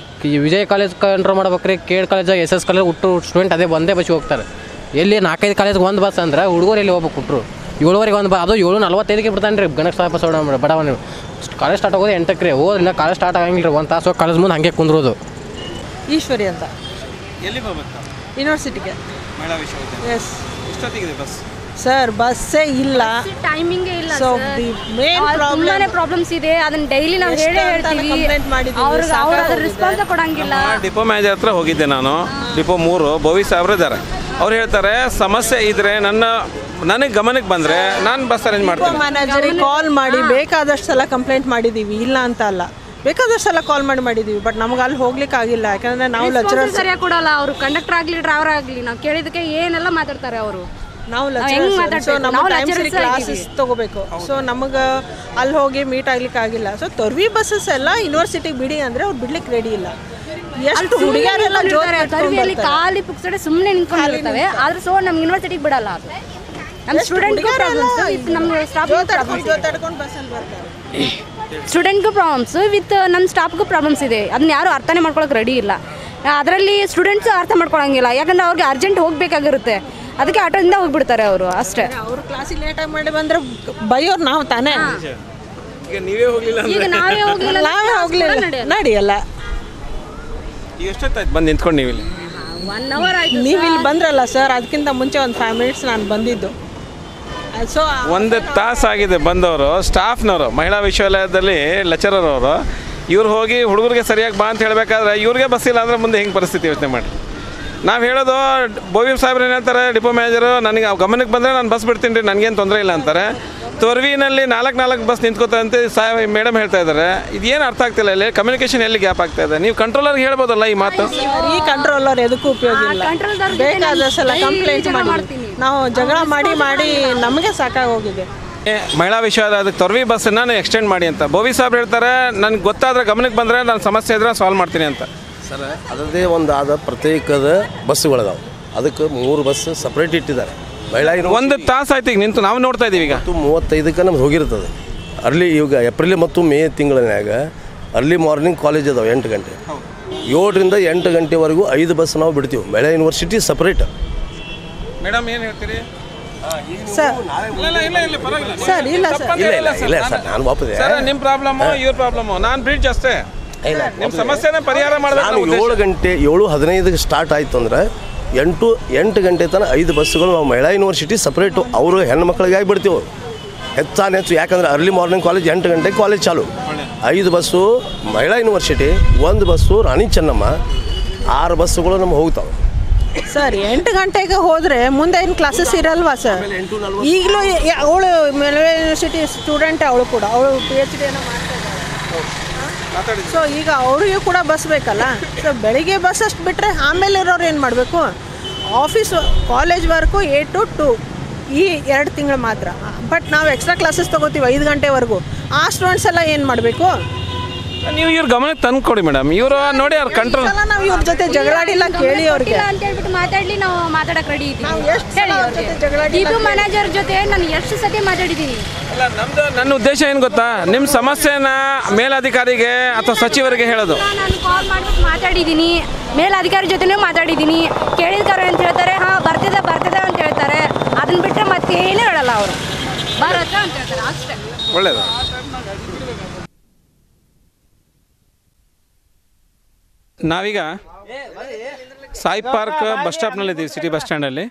ವಿಜಯ್ ಕಾಲೇಜ್ ಕಂಟ್ರೋಲ್ ಮಾಡ್ಬೇಕು ರೀ, KED ಕಾಲೇಜ್ SS ಕಾಲೇಜ್ ಹುಟ್ಟು ಸ್ಟೂಡೆಂಟ್ ಅದೇ ಒಂದೇ ಬಸ್ಸಿಗೆ ಹೋಗ್ತಾರೆ. ಎಲ್ಲಿ 4-5 ಕಾಲೇಜ್ಗೆ ಒಂದು ಬಸ್ ಅಂದ್ರೆ ಹುಡುಗರು ಎಲ್ಲಿ ಹೋಗ್ಬೇಕು ಹುಟ್ಟರು 7:00 ಒಂದು ಅದು 7:45 ಬಿಡ್ತಾನೆ ರೀ. ಗಣೇಶ ಸಾಹೇಬ ಬಡಾವಣೆ ಕಾಲೇಜ್ ಸ್ಟಾರ್ಟ್ ಆಗೋದು 8ಕ್ಕೆ ರೀ. ಹೋದ್ರಿಂದ ಕಾಲೇಜ್ ಸ್ಟಾರ್ಟ್ ಆಗಂಗಿಲ್ಲ ರೀ, ಒಂದು ತಾಸು ಹೋಗಿ ಕಾಲೇಜ್ ಮುಂದೆ ಹಾಗೆ ಕುಂದ್ರೋದು. ಈಶ್ವರಿ ಅಂತ ಎಲ್ಲಿ ಹೋಗ್ಬೇಕು? ಯೂನಿವರ್ಸಿಟಿಗೆ. ಮಹಿಳಾ ವಿಶ್ವವಿದ್ಯಾಲಯ. ಎಸ್. ಎಷ್ಟೊತ್ತಿಗಿದೆ ಬಸ್? ಸರ್ ಬಸ್ಸೇ ಇಲ್ಲ, ಟೈಮಿಂಗೇ ಇಲ್ಲ. ಸೊ ದಿ ಮೇನ್ ತುಂಬಾನೇ ಪ್ರಾಬ್ಲಮ್ಸ್ ಇದೆ, ಅದನ್ನ ಡೈಲಿ ನಾವು ಹೇಳೇ ಹೇಳ್ತೀವಿ. ಅವ್ರಿಗೆ ಅದ್ರ ರೆಸ್ಪಾನ್ಸ್ ಕೊಡಂಗಿಲ್ಲ. ಡಿಪೋ ಮ್ಯಾನೇಜರ್ ಹತ್ರ ಹೋಗಿದ್ದೆ ನಾನು, ಡಿಪೋ 3 ಬೋವಿ ಸಾಹೇಬ್ರು ಇದ್ದಾರೆ. ಅವ್ರು ಹೇಳ್ತಾರೆ ಸಮಸ್ಯೆ ಇದ್ರೆ ನನಗೆ ಗಮನಕ್ಕೆ ಬಂದರೆ ನಾನು ಬಸ್ ಅರೇಂಜ್ ಮಾಡ್ತೀನಿ. ಮ್ಯಾನೇಜರಿಗೆ ಕಾಲ್ ಮಾಡಿ ಬೇಕಾದಷ್ಟು ಸಲ ಕಂಪ್ಲೇಂಟ್ ಮಾಡಿದ್ದೀವಿ, ಇಲ್ಲ ಅಂತ ಅಲ್ಲ, ಬೇಕಾದಷ್ಟು ಸಲ ಕಾಲ್ ಮಾಡಿದ್ದೀವಿ. ಬಟ್ ನಮ್ಗೆ ಅಲ್ಲಿ ಹೋಗ್ಲಿಕ್ಕೆ ಆಗಿಲ್ಲ, ಯಾಕಂದ್ರೆ ನಾವು ಲೆಕ್ಚರರ್ಸ್ ಸರಿಯಾಗಿ ಕೊಡಲ್ಲ. ಅವರು ಕಂಡಕ್ಟರ್ ಆಗಲಿ ಡ್ರೈವರ್ ಆಗಲಿ ನಾವು ಕೇಳಿದಕ್ಕೆ ಏನೆಲ್ಲ ಮಾತಾಡ್ತಾರೆ ಅವರು. ನಾವು ಕ್ಲಾಸಸ್ ತಗೋಬೇಕು. ಸೊ ನಮಗೆ ಅಲ್ಲಿ ಹೋಗಿ ಮೀಟ್ ಆಗ್ಲಿಕ್ಕೆ ಆಗಿಲ್ಲ. ಸೊ ತೊರ್ವಿ ಬಸ್ಸಸ್ ಎಲ್ಲ ಯೂನಿವರ್ಸಿಟಿಗೆ ಬಿಡಿ ಅಂದರೆ ಅವ್ರು ಬಿಡ್ಲಿಕ್ಕೆ ರೆಡಿ ಇಲ್ಲ. ಎಷ್ಟು ಹುಡುಗಿಯರೆಲ್ಲ ತೊರ್ವಿಯಲ್ಲಿ ಖಾಲಿ ಪುಕ್ಸಡೆ ಸುಮ್ಮನೆ ನಿಂತ್ಕೊಂಡಿರ್ತವೆ, ಆದ್ರೆ ಸೊ ನಮ್ಗೆ ಯೂನಿವರ್ಸಿಟಿಗೆ ಬಿಡಲ್ಲ. ಅದು ನಮ್ಮ ಸ್ಟೂಡೆಂಟ್ಗೂ ಪ್ರಾಬ್ಲಮ್ಸ್, ನಮ್ಮ ಸ್ಟಾಫ್ಗೂ ಸ್ಟೂಡೆಂಟ್ಗೂ ಪ್ರಾಬ್ಲಮ್ಸ್ ವಿತ್ ನಮ್ಮ ಸ್ಟಾಫ್ಗೂ ಪ್ರಾಬ್ಲಮ್ಸ್ ಇದೆ. ಅದನ್ನ ಯಾರು ಅರ್ಥನೇ ಮಾಡ್ಕೊಳಕ್ಕೆ ರೆಡಿ ಇಲ್ಲ. ಅದರಲ್ಲಿ ಸ್ಟೂಡೆಂಟ್ಸು ಅರ್ಥ ಮಾಡ್ಕೊಳಂಗಿಲ್ಲ, ಯಾಕಂದ್ರೆ ಅವ್ರಿಗೆ ಅರ್ಜೆಂಟ್ ಹೋಗ್ಬೇಕಾಗಿರುತ್ತೆ, ಅದಕ್ಕೆ ಆಟೋದಿಂದ ಹೋಗ್ಬಿಡ್ತಾರೆ ಅವರು ಅಷ್ಟೇ. ಅವ್ರು ಕ್ಲಾಸಿಗೆ ಲೇಟಾಗಿ ಮಾಡಿ ಬಂದರೆ ಬೈಯೋರು ನಾವು ತಾನೇ. ಈಗ ನೀವೇ ಹೋಗಲಿಲ್ಲ, ಈಗ ನಾವೇ ಹೋಗಲಿಲ್ಲ ನಡೆಯಲ್ಲ. ಈಗ ಎಷ್ಟೊತ್ತಾಯ್ತು ಬಂದು ನಿಂತ್ಕೊಂಡು ನೀವು ಇಲ್ಲಿ? 1 hour ಆಯ್ತು. ನೀವು ಇಲ್ಲಿ ಬಂದ್ರಲ್ಲ ಸರ್, ಅದಕ್ಕಿಂತ ಮುಂಚೆ ಒಂದು 5 minutes ನಾನು ಬಂದಿದ್ದು. ಸೊ 1 ತಾಸು ಆಗಿದೆ ಬಂದವರು, ಸ್ಟಾಫ್ನವರು, ಮಹಿಳಾ ವಿಶ್ವವಿದ್ಯಾಲಯದಲ್ಲಿ ಲೆಕ್ಚರರ್ ಅವರು. ಇವ್ರು ಹೋಗಿ ಹುಡುಗರಿಗೆ ಸರಿಯಾಗಿ ಬಾ ಅಂತ ಹೇಳಬೇಕಾದ್ರೆ ಇವ್ರಿಗೆ ಬಸ್ ಇಲ್ಲ ಅಂದರೆ ಮುಂದೆ ಹೆಂಗೆ ಪರಿಸ್ಥಿತಿ ಯೋಚನೆ ಮಾಡಿ. ನಾವು ಹೇಳೋದು ಬೋವಿ ಸಾಹೇಬ್ರು ಏನು ಹೇಳ್ತಾರೆ, ಡಿಪೋ ಮ್ಯಾನೇಜರು, ನನಗೆ ಗಮನಕ್ಕೆ ಬಂದರೆ ನಾನು ಬಸ್ ಬಿಡ್ತೀನಿ ರೀ, ನನಗೇನು ತೊಂದರೆ ಇಲ್ಲ ಅಂತಾರೆ. ತೊರ್ವಿನಲ್ಲಿ 4 ಬಸ್ ನಿಂತ್ಕೋತಂತೆ ಮೇಡಮ್ ಹೇಳ್ತಾ ಇದ್ದಾರೆ. ಇದೇನು ಅರ್ಥ ಆಗ್ತಿಲ್ಲ, ಇಲ್ಲಿ ಕಮ್ಯುನಿಕೇಶನ್ ಎಲ್ಲಿ ಗ್ಯಾಪ್ ಆಗ್ತಾ ಇದೆ? ನೀವು ಕಂಟ್ರೋಲರ್ಗೆ ಹೇಳ್ಬೋದಲ್ಲ ಈ ಮಾತು. ಈ ಕಂಟ್ರೋಲರ್ ಎದಕ್ಕೂ ಉಪಯೋಗ ಇಲ್ಲ. ಬೇಕಾದ ಸಲ ಕಂಪ್ಲೇಂಟ್ ಮಾಡಿ ನಾವು ಜಗಳ ಮಾಡಿ ನಮಗೆ ಸಾಕಾಗೋಗಿದೆ. ಮಹಿಳಾ ವಿಶ್ವವಿದ್ಯಾಲಯದ ತೊರ್ವಿ ಬಸ್ಸನ್ನು ನಾನು ಎಕ್ಸ್ಟೆಂಡ್ ಮಾಡಿ ಅಂತ ಬೋವಿ ಸಾಹೇಬ್ ಹೇಳ್ತಾರೆ. ನನಗೆ ಗೊತ್ತಾದರೆ ಗಮನಕ್ಕೆ ಬಂದರೆ ನಾನು ಸಮಸ್ಯೆ ಇದ್ರೆ ಸಾಲ್ವ್ ಮಾಡ್ತೀನಿ ಅಂತ. ಸರ್ ಅದರದೇ ಒಂದು ಆದ ಪ್ರತ್ಯೇಕದ ಬಸ್ಸುಗಳಿದಾವೆ, ಅದಕ್ಕೆ 3 ಬಸ್ ಸಪ್ರೇಟ್ ಇಟ್ಟಿದ್ದಾರೆ. ಮಹಿಳಾ 1 ತಾಸು ಆಯ್ತು ಈಗ ನಿಂತು, ನಾವು ನೋಡ್ತಾ ಇದ್ದೀವಿ. ಈಗ 35ಕ್ಕೆ ನಮ್ದು ಹೋಗಿರ್ತದೆ. ಈಗ ಏಪ್ರಿಲ್ ಮತ್ತು ಮೇ ತಿಂಗಳನ್ಯಾಗ ಅರ್ಲಿ ಮಾರ್ನಿಂಗ್ ಕಾಲೇಜ್ ಅದಾವೆ 8 ಗಂಟೆ, 7ರಿಂದ 8 ಗಂಟೆವರೆಗೂ 5 ಬಸ್ ನಾವು ಬಿಡ್ತೀವಿ. ಮಹಿಳಾ ಯೂನಿವರ್ಸಿಟಿ ಸಪ್ರೇಟ್. ಮೇಡಮ್ ಏನು ಹೇಳ್ತೀರಿ? ಸರ್ ಇಲ್ಲ ಸರ್, ನಾನು ವಾಪಸ್ ನಿಮ್ಮ ಪ್ರಾಬ್ಲಮ್ಮು ಇವ್ರ ಪ್ರಾಬ್ಲಮ್ಮು, ನಾನು ಬ್ರಿಡ್ಜ್ ಅಷ್ಟೇ. ನಿಮ್ಮ ಸಮಸ್ಯೆನ ಪರಿಹಾರ ಮಾಡಬೇಕು. 7 ಗಂಟೆ 7:15ಕ್ಕೆ ಸ್ಟಾರ್ಟ್ ಆಯಿತು ಅಂದರೆ 8 ಗಂಟೆ ತನಕ 5 ಬಸ್ಸುಗಳು ನಾವು ಮಹಿಳಾ ಯೂನಿವರ್ಸಿಟಿ ಸಪ್ರೇಟು. ಅವರು ಹೆಣ್ಣು ಮಕ್ಕಳಿಗೆ ಆಗಿಬಿಡ್ತೀವಿ ಹೆಚ್ಚು, ಯಾಕಂದ್ರೆ ಅರ್ಲಿ ಮಾರ್ನಿಂಗ್ ಕಾಲೇಜ್ 8 ಗಂಟೆಗೆ ಕಾಲೇಜ್ ಚಾಲು. 5 ಬಸ್ಸು ಮಹಿಳಾ ಯೂನಿವರ್ಸಿಟಿ, 1 ಬಸ್ಸು ರಾಣಿ ಚೆನ್ನಮ್ಮ, 6 ಬಸ್ಸುಗಳು ನಮ್ಗೆ ಹೋಗ್ತಾವೆ. ಸರ್ 8 ಗಂಟೆಗೆ ಹೋದರೆ ಮುಂದೆ ಏನು ಕ್ಲಾಸಸ್ ಇರಲ್ವಾ ಸರ್? ಈಗಲೂ ಅವಳು ಮಹಿಳಾ ಯೂನಿವರ್ಸಿಟಿ ಸ್ಟೂಡೆಂಟ್, ಅವಳು ಕೂಡ ಅವಳು PhD ಏನೋ ಮಾಡ್ತಾ ಇದ್ದಾಳೆ. ಸೊ ಈಗ ಅವರಿಗೂ ಕೂಡ ಬಸ್ ಬೇಕಲ್ಲ. ಸೊ ಬೆಳಿಗ್ಗೆ ಬಸ್ ಅಷ್ಟು ಬಿಟ್ಟರೆ ಆಮೇಲೆ ಇರೋರು ಏನು ಮಾಡಬೇಕು? ಆಫೀಸು ಕಾಲೇಜ್ ವರ್ಕು 8 to 2 ಈ 2 ತಿಂಗಳು ಮಾತ್ರ. ಬಟ್ ನಾವು ಎಕ್ಸ್ಟ್ರಾ ಕ್ಲಾಸಸ್ ತೊಗೋತೀವಿ 5 ಗಂಟೆವರೆಗೂ. ಆ ಸ್ಟೂಡೆಂಟ್ಸ್ ಎಲ್ಲ ಏನು ಮಾಡಬೇಕು? ನೀವು ಇವ್ರ ಗಮನಕ್ಕೆ ತಂದು ಕೊಡಿ ಮೇಡಮ್. ಇವರು ನೋಡಿ ಅವ್ರ ಕಂಟ್ರೋಲ್. ನಾವು ಇವ್ರ ಜೊತೆ ಜಗಳಾಡಿಲ್ಲ, ಕೇಳಿ ಅವ್ರಿಗೆ ಅಂತ ಹೇಳ್ಬಿಟ್ಟು ಮಾತಾಡಲಿ, ನಾವು ಮಾತಾಡಕ್ಕೆ ರೆಡಿ ಇದ್ದೀವಿ. ಡಿಪೋ ಮ್ಯಾನೇಜರ್ ಜೊತೆ ನಾನು ಎಷ್ಟು ಸತಿ ಮಾತಾಡಿದ್ದೀನಿ. ಅಲ್ಲ, ನನ್ನ ಉದ್ದೇಶ ಏನು ಗೊತ್ತಾ, ನಿಮ್ಮ ಸಮಸ್ಯೆನ ಮೇಲಧಿಕಾರಿಗೆ ಅಥವಾ ಸಚಿವರಿಗೆ ಹೇಳೋದು. ನಾನು ಕಾಲ್ ಮಾಡ್ಬಿಟ್ಟು ಮಾತಾಡಿದ್ದೀನಿ, ಮೇಲಧಿಕಾರಿ ಜೊತೆನೂ ಮಾತಾಡಿದ್ದೀನಿ. ಕೇಳಿದ್ಕಾರ ಅಂತ ಹೇಳ್ತಾರೆ, ಹಾಂ ಬರ್ತಿದೆ ಅಂತ ಹೇಳ್ತಾರೆ. ಅದನ್ನ ಬಿಟ್ಟರೆ ಮತ್ತೇನೂ ಹೇಳಲ್ಲ ಅವರು, ಬರತ್ತ ಅಂತ ಹೇಳ್ತಾರೆ ಅಷ್ಟೇ. ಒಳ್ಳೇದು. ನಾವೀಗ ಸಾಯಿ ಪಾರ್ಕ್ ಬಸ್ ಸ್ಟಾಪ್ನಲ್ಲಿದ್ದೀವಿ, ಸಿಟಿ ಬಸ್ ಸ್ಟ್ಯಾಂಡಲ್ಲಿ.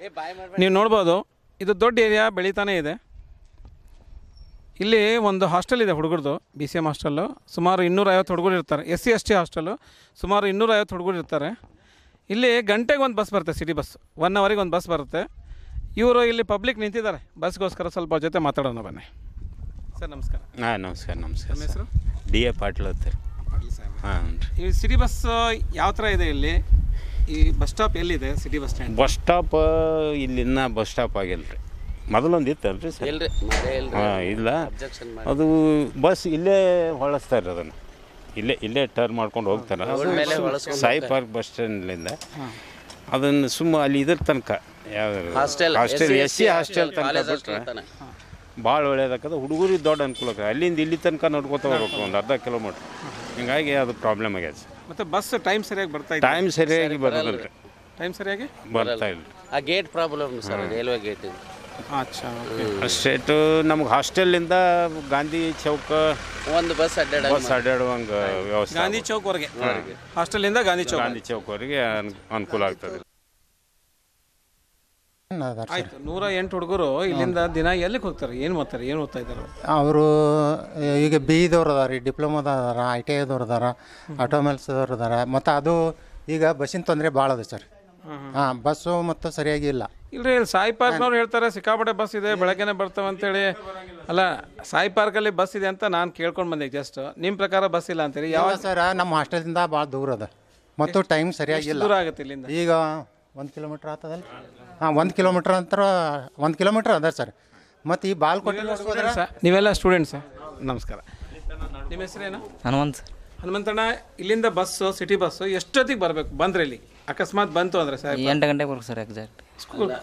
ನೀವು ನೋಡ್ಬೋದು ಇದು ದೊಡ್ಡ ಏರಿಯಾ ಬೆಳೀತಾನೇ ಇದೆ. ಇಲ್ಲಿ ಒಂದು ಹಾಸ್ಟೆಲ್ ಇದೆ ಹುಡುಗರದು, BCM ಹಾಸ್ಟೆಲ್ಲು. ಸುಮಾರು 250 ಹುಡುಗರು ಇರ್ತಾರೆ. SC ST ಹಾಸ್ಟೆಲ್ಲು, ಸುಮಾರು 250 ಹುಡುಗರು ಇರ್ತಾರೆ. ಇಲ್ಲಿ ಗಂಟೆಗೆ ಒಂದು ಬಸ್ ಬರುತ್ತೆ, ಸಿಟಿ ಬಸ್. 1 ಅವರಿಗೆ ಒಂದು ಬಸ್ ಬರುತ್ತೆ. ಇವರು ಇಲ್ಲಿ ಪಬ್ಲಿಕ್ ನಿಂತಿದ್ದಾರೆ ಬಸ್ಗೋಸ್ಕರ. ಸ್ವಲ್ಪ ಜೊತೆ ಮಾತಾಡೋಣ ಬನ್ನಿ. ಸರ್ ನಮಸ್ಕಾರ. ನಮಸ್ಕಾರ. ನಮ್ಮ ಹೆಸರು DA ಪಾಟೀಲ್ ಅಂತ. ಹಾಂ. ಈ ಸಿಟಿ ಬಸ್ ಯಾವ ಥರ ಇದೆ ಇಲ್ಲಿ? ಈ ಬಸ್ ಸ್ಟಾಪ್ ಎಲ್ಲಿದೆ? City bus stand bus stop ಇಲ್ಲಿನ್ನ ಬಸ್ ಸ್ಟಾಪ್ ಆಗಿಲ್ಲ ರೀ. ಮೊದಲೊಂದು ಇತ್ತಲ್ರಿ ಸರ್? ಹಾಂ, ಇಲ್ಲ. ಅದು ಬಸ್ ಇಲ್ಲೇ ಹೊಳಸ್ತಾರೆ, ಅದನ್ನು ಇಲ್ಲೇ ಟರ್ನ್ ಮಾಡ್ಕೊಂಡು ಹೋಗ್ತಾರೆ. ಸಾಯಿ ಪಾರ್ಕ್ ಬಸ್ ಸ್ಟ್ಯಾಂಡ್ಲಿಂದ ಅದನ್ನು ಅಲ್ಲಿ ಇದ್ರ ತನಕ ಯಾವ್ದು ಹಾಸ್ಟೆಲ್ SC ಹಾಸ್ಟೆಲ್ ತನಕ ಬಿಟ್ರೆ ಭಾಳ ಒಳ್ಳೇದಾಕದ. ಹುಡುಗರಿಗೆ ದೊಡ್ಡ ಅನುಕೂಲ ಆಗ್ತದೆ. ಅಲ್ಲಿಂದ ಇಲ್ಲಿ ತನಕ ನೋಡ್ಕೊತಾ ಹೋಗ್ಬೇಕು, ಒಂದು ಅರ್ಧ ಕಿಲೋಮೀಟ್ರ್. ಹಿಂಗಾಗಿ ಅದು ಪ್ರಾಬ್ಲಮ್ ಆಗ್ಯದ ಸರ್. ಮತ್ತು ಬಸ್ ಟೈಮ್ ಸರಿಯಾಗಿ ಬರ್ತಾ ಇದೆ? ಟೈಮ್ ಸರಿಯಾಗಿ ಬರೋದಿಲ್ಲ ರೀ. ಟೈಮ್ ಸರಿಯಾಗಿ ಬರ್ತಾ ಇಲ್ಲ. ಆ gate problem sir, railway gate ಇದೆ. ಅಚ್ಚಾ, ಸ್ಟ್ರೇಟು ನಮ್ಗೆ ಹಾಸ್ಟೆಲಿಂದ ಗಾಂಧಿ ಚೌಕ ಒಂದು ಬಸ್ ಅಡ್ಡಾಡುವಂಗೆ ವ್ಯವಸ್ಥೆ. ಗಾಂಧಿ ಚೌಕ್ವರೆಗೆ, ಹಾಸ್ಟೆಲಿಂದ ಗಾಂಧಿ ಚೌಕ್ವರೆಗೆ ಅನುಕೂಲ ಆಗ್ತದೆ. ಆಯ್ತು. 108 ಹುಡುಗರು ಇಲ್ಲಿಂದ ದಿನ ಎಲ್ಲಿಗೆ ಹೋಗ್ತಾರೆ? ಏನು ಮಾಡ್ತಾರೆ? ಏನು ಓದ್ತಾ ಇದ್ದಾರೆ ಅವರು? ಈಗ BE-ದವ್ರು ಅದಾರ, ಡಿಪ್ಲೊಮೋದ ಅದಾರ, ITI-ದವ್ರು ಅದಾರ, ಆಟೋಮೊಬೈಲ್ಸ್ದವ್ರು ಅದಾರ. ಮತ್ತು ಅದು ಈಗ ಬಸ್ಸಿನ ತೊಂದರೆ ಭಾಳ ಅದ ಸರ್. ಹಾಂ, ಬಸ್ಸು ಮತ್ತು ಸರಿಯಾಗಿ ಇಲ್ಲ. ಇಲ್ರಿ, ಸಾಯಿ ಪಾರ್ಕ್ನವ್ರು ಹೇಳ್ತಾರೆ ಸಿಕ್ಕಾಪಟ್ಟೆ ಬಸ್ ಇದೆ, ಬೆಳಗ್ಗೆನೆ ಬರ್ತಾವೆ ಅಂತೇಳಿ. ಅಲ್ಲ, ಸಾಯಿ ಪಾರ್ಕಲ್ಲಿ ಬಸ್ ಇದೆ ಅಂತ ನಾನು ಕೇಳ್ಕೊಂಡು ಬಂದೆ ಜಸ್ಟ್. ನಿಮ್ಮ ಪ್ರಕಾರ ಬಸ್ ಇಲ್ಲ ಅಂತೀರಿ? ಯಾವ ಸರ್, ನಮ್ಮ ಹಾಸ್ಟೆಲಿಂದ ಭಾಳ ದೂರ ಅದ ಮತ್ತು ಟೈಮ್ ಸರಿಯಾಗಿಲ್ಲ. ದೂರ ಆಗುತ್ತೆ ಇಲ್ಲಿಂದ? ಈಗ 1 ಕಿಲೋಮೀಟ್ರ್ ಆಗ್ತದಲ್ಲ. ಹಾಂ, 1 ಕಿಲೋಮೀಟ್ರ್ ಅಂತರ 1 ಕಿಲೋಮೀಟ್ರ್ ಅದ ಸರ್. ಮತ್ತು ಈ ಬಾಲ್ಕೋಟೆ ನೀವೆಲ್ಲ ಸ್ಟೂಡೆಂಟ್ಸಾ? ನಮಸ್ಕಾರ. ನಿಮ್ಮ ಹೆಸರೇನು? ಹನುಮಂತಣ್ಣ. ಇಲ್ಲಿಂದ ಬಸ್ಸು, ಸಿಟಿ ಬಸ್ಸು ಎಷ್ಟೊತ್ತಿಗೆ ಬರಬೇಕು? ಬಂದ್ರೆ ಇಲ್ಲಿ ಅಕಸ್ಮಾತ್ ಬಂತು ಅಂದರೆ ಸರ್ 8 ಗಂಟೆಗೆ ಬರ್ಬೇಕು ಸರ್. ಎಕ್ಸಾಕ್ಟ್.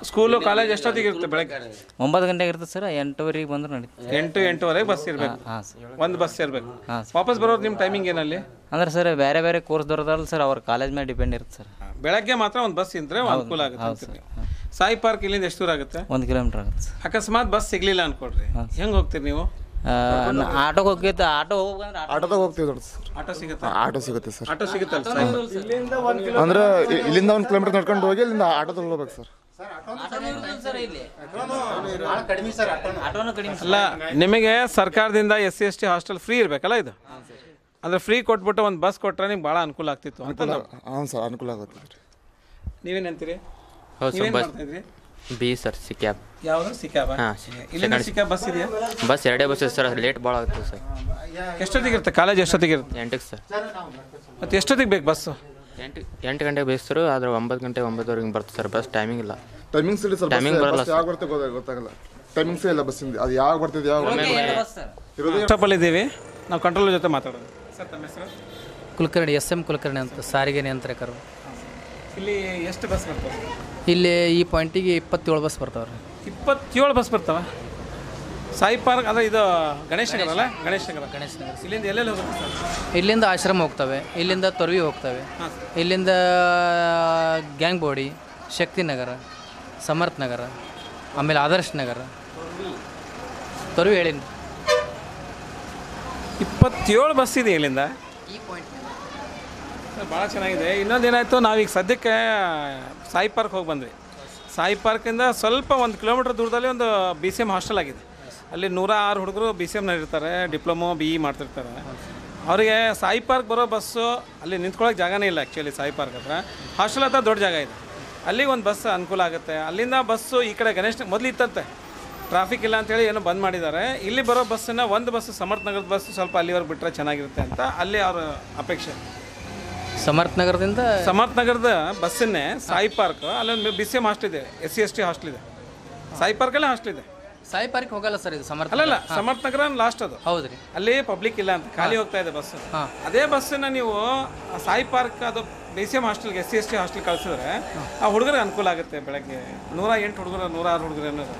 ಸ್ಕೂಲು ಕಾಲೇಜ್ ಎಷ್ಟೊತ್ತಿಗೆ ಇರುತ್ತೆ? ಬೆಳಗ್ಗೆ 9 ಗಂಟೆಗೆ ಇರುತ್ತೆ ಸರ್. 8:00 ಬಂದ್ರೆ ನಡೀತದೆ. 8-8:30 ಬಸ್ ಇರಬೇಕು. ಒಂದು ಬಸ್ ಇರಬೇಕು. ವಾಪಸ್ ಬರೋದು ನಿಮ್ಮ ಟೈಮಿಂಗ್ ಏನಲ್ಲಿ? ಅಂದ್ರೆ ಸರ್ ಬೇರೆ ಕೋರ್ಸ್ ದೊರದಲ್ಲ ಸರ್, ಅವ್ರ ಕಾಲೇಜ್ ಮೇಲೆ ಡಿಪೆಂಡ್ ಇರುತ್ತೆ ಸರ್. ಬೆಳಗ್ಗೆ ಮಾತ್ರ ಒಂದು ಬಸ್ ಇದ್ರೆ ಅನುಕೂಲ ಆಗುತ್ತೆ. ಸಾಯಿ ಪಾರ್ಕ್ ಇಲ್ಲಿಂದ ಎಷ್ಟು ದೂರ ಆಗುತ್ತೆ? 1 ಕಿಲೋಮೀಟರ್ ಆಗುತ್ತೆ. ಅಕಸ್ಮಾತ್ ಬಸ್ ಸಿಗ್ಲಿಲ್ಲ ಅನ್ಕೊಡ್ರಿ, ಹೆಂಗೆ ಹೋಗ್ತೀರಿ ನೀವು? ಆಟೋಗೆ ಹೋಗಿತ್ತು. ಆಟೋದಾಗ ಹೋಗ್ತೀವಿ ದೊಡ್ಡ ಸರ್. ಆಟೋ ಸಿಗುತ್ತೆ? ಆಟೋ ಸಿಗುತ್ತೆ ಸರ್. ಆಟೋ ಸಿಗುತ್ತಲ್ಲ ಅಂದ್ರೆ ಇಲ್ಲಿಂದ 1 ಕಿಲೋಮೀಟರ್ ನಡ್ಕೊಂಡು ಹೋಗಿ ಇಲ್ಲಿಂದ ಆಟೋದಲ್ಲಿ ಹೋಗ್ಬೇಕು ಸರ್. ಅಲ್ಲ, ನಿಮಗೆ ಸರ್ಕಾರದಿಂದ SC ST ಹಾಸ್ಟೆಲ್ ಫ್ರೀ ಇರಬೇಕಲ್ಲ ಇದು? ಅಂದರೆ ಫ್ರೀ ಕೊಟ್ಬಿಟ್ಟು ಒಂದು ಬಸ್ ಕೊಟ್ಟರೆ ನಿಮ್ಗೆ ಭಾಳ ಅನುಕೂಲ ಆಗ್ತಿತ್ತು ಅಂತ. ಹಾಂ ಸರ್, ಅನುಕೂಲ ಆಗುತ್ತೆ. ನೀವೇನಂತೀರಿ? ಹೌದು ಸರ್. ಬಸ್ B ಸರ್, ಸಿಕ್ಯಾಬ್. ಯಾವುದು ಸಿಕ್ಯಾಬ್? ಹಾಂ, ಇಲ್ಲಿಂದ ಸಿಕ್ಯಾಬ್ ಬಸ್ ಇದೆಯಾ? ಬಸ್ 2 ಬಸ್ ಇದೆ ಸರ್. ಲೇಟ್ ಭಾಳ ಆಗ್ತದೆ ಸರ್. ಎಷ್ಟೊತ್ತಿಗೆ ಇರುತ್ತೆ ಕಾಲೇಜ್? ಎಷ್ಟೊತ್ತಿಗೆ ಇರುತ್ತೆ? 8ಕ್ಕೆ ಸರ್. ಮತ್ತು ಎಷ್ಟೊತ್ತಿಗೆ ಬೇಕು ಬಸ್ಸು? 8 ಗಂಟೆಗೆ ಬೇಕು ಸರ್. ಆದರೆ 9 ಗಂಟೆ 9:15 ಬರ್ತದೆ ಸರ್. ಬಸ್ ಟೈಮಿಂಗ್ ಇಲ್ಲ. ಟೈಮಿಂಗ್ಸ್ ಇಲ್ಲ ಸರ್. ಟೈಮಿಂಗ್ ಬರಲ್ಲ. ಯಾವಾಗ ಬರ್ತದೆ ಗೊತ್ತಾಗಲ್ಲ. ಟೈಮಿಂಗ್ಸೇ ಇಲ್ಲ ಬಸ್ಸಿಂದ. ಅದು ಯಾವಾಗ ಬರ್ತದೆ ಯಾವಾಗ ಸ್ಟಾಪಲ್ಲಿದ್ದೀವಿ ನಾವು. ಕಂಟ್ರೋಲ್ ಜೊತೆ ಮಾತಾಡೋದು. ಸರ್, ತಮ್ಮ ಹೆಸರು? ಕುಲಕರ್ಣಿ, SM ಕುಲಕರ್ಣಿ ಅಂತ, ಸಾರಿಗೆ ನಿಯಂತ್ರಕರು. ಇಲ್ಲಿ ಎಷ್ಟು ಬಸ್ ಬರ್ತವೆ? ಇಲ್ಲಿ ಈ ಪಾಯಿಂಟಿಗೆ 27 ಬಸ್ ಬರ್ತಾವೆ ರೀ. 27 ಬಸ್ ಬರ್ತಾವೆ? ಸಾಯಿ ಪಾರ್ಕ್ ಅಂದರೆ ಇದು ಗಣೇಶ ನಗರ ಅಲ್ಲ? ಗಣೇಶ ನಗರ. ಇಲ್ಲಿಂದ ಎಲ್ಲೆಲ್ಲಿ ಹೋಗುತ್ತೆ ಸರ್? ಇಲ್ಲಿಂದ ಆಶ್ರಮ ಹೋಗ್ತವೆ, ಇಲ್ಲಿಂದ ತೊರವಿ ಹೋಗ್ತವೆ, ಇಲ್ಲಿಂದ ಗ್ಯಾಂಗ್ ಬೋಡಿ, ಶಕ್ತಿನಗರ, ಸಮರ್ಥ ನಗರ, ಆಮೇಲೆ ಆದರ್ಶ ನಗರ, ತೊರವಿ ಹೇಳಿನಿ. 27 ಬಸ್ ಇದೆ ಇಲ್ಲಿಂದ. ಭಾಳ ಚೆನ್ನಾಗಿದೆ. ಇನ್ನೊಂದೇನಾಯಿತು, ನಾವೀಗ ಸದ್ಯಕ್ಕೆ ಸಾಯಿ ಪಾರ್ಕ್ ಹೋಗಿ ಬಂದ್ವಿ. ಸಾಯಿ ಪಾರ್ಕಿಂದ ಸ್ವಲ್ಪ 1 ಕಿಲೋಮೀಟ್ರ್ ದೂರದಲ್ಲಿ ಒಂದು BCM ಹಾಸ್ಟೆಲ್ ಆಗಿದೆ. ಅಲ್ಲಿ 106 ಹುಡುಗರು BCMನಲ್ಲಿ ಇರ್ತಾರೆ, ಡಿಪ್ಲೊಮೊ BE ಮಾಡ್ತಿರ್ತಾರೆ. ಅವರಿಗೆ ಸಾಯಿ ಪಾರ್ಕ್ ಬರೋ ಬಸ್ಸು ಅಲ್ಲಿ ನಿಂತ್ಕೊಳ್ಳೋಕೆ ಜಾಗನೇ ಇಲ್ಲ. ಆ್ಯಕ್ಚುಲಿ ಸಾಯಿ ಪಾರ್ಕ್ ಹತ್ರ ಹಾಸ್ಟೆಲ್ ಹತ್ರ ದೊಡ್ಡ ಜಾಗ ಇದೆ. ಅಲ್ಲಿಗೆ ಒಂದು ಬಸ್ ಅನುಕೂಲ ಆಗುತ್ತೆ. ಅಲ್ಲಿಂದ ಬಸ್ಸು ಈ ಕಡೆ ಗಣೇಶ ಮೊದಲು ಇತ್ತಂತೆ, ಟ್ರಾಫಿಕ್ ಇಲ್ಲ ಅಂತೇಳಿ ಏನೋ ಬಂದ್ ಮಾಡಿದ್ದಾರೆ. ಇಲ್ಲಿ ಬರೋ ಬಸ್ಸನ್ನು ಒಂದು ಬಸ್ಸು ಸಮರ್ಥ ನಗರದ ಬಸ್ಸು ಸ್ವಲ್ಪ ಅಲ್ಲಿವರೆಗೆ ಬಿಟ್ಟರೆ ಚೆನ್ನಾಗಿರುತ್ತೆ ಅಂತ ಅಲ್ಲಿ ಅವ್ರ ಅಪೇಕ್ಷೆ. ಸಮರ್ಥ ನಗರದ ಬಸ್ಸನ್ನೇ ಸಾಯಿ ಪಾರ್ಕ್, ಅಲ್ಲೊಂದು BCM ಹಾಸ್ಟೆಲ್ ಇದೆ, SC ST ಹಾಸ್ಟೆಲ್ ಇದೆ. ಸಾಯಿ ಪಾರ್ಕಲ್ಲೇ ಹಾಸ್ಟೆಲ್ ಇದೆ. ಸಾಯಿ ಪಾರ್ಕ್ ಹೋಗಲ್ಲ ಸರ್ ಇದು. ಸಮರ್ಥ ಅಲ್ಲ, ಸಮರ್ಥ ನಗರ ಲಾಸ್ಟ್ ಅದು. ಹೌದ್ರಿ. ಅಲ್ಲಿ ಪಬ್ಲಿಕ್ ಇಲ್ಲ ಅಂತ ಖಾಲಿ ಹೋಗ್ತಾ ಇದೆ ಬಸ್. ಅದೇ ಬಸ್ಸನ್ನ ನೀವು ಸಾಯಿ ಪಾರ್ಕ್ ಅದು BCM ಹಾಸ್ಟೆಲ್ಗೆ SC ST ಹಾಸ್ಟೆಲ್ ಕಳಿಸಿದ್ರೆ ಆ ಹುಡುಗರಿಗೆ ಅನುಕೂಲ ಆಗುತ್ತೆ. ಬೆಳಗ್ಗೆ 108 ಹುಡುಗರು 106 ಹುಡುಗರು ಅನ್ನೋದು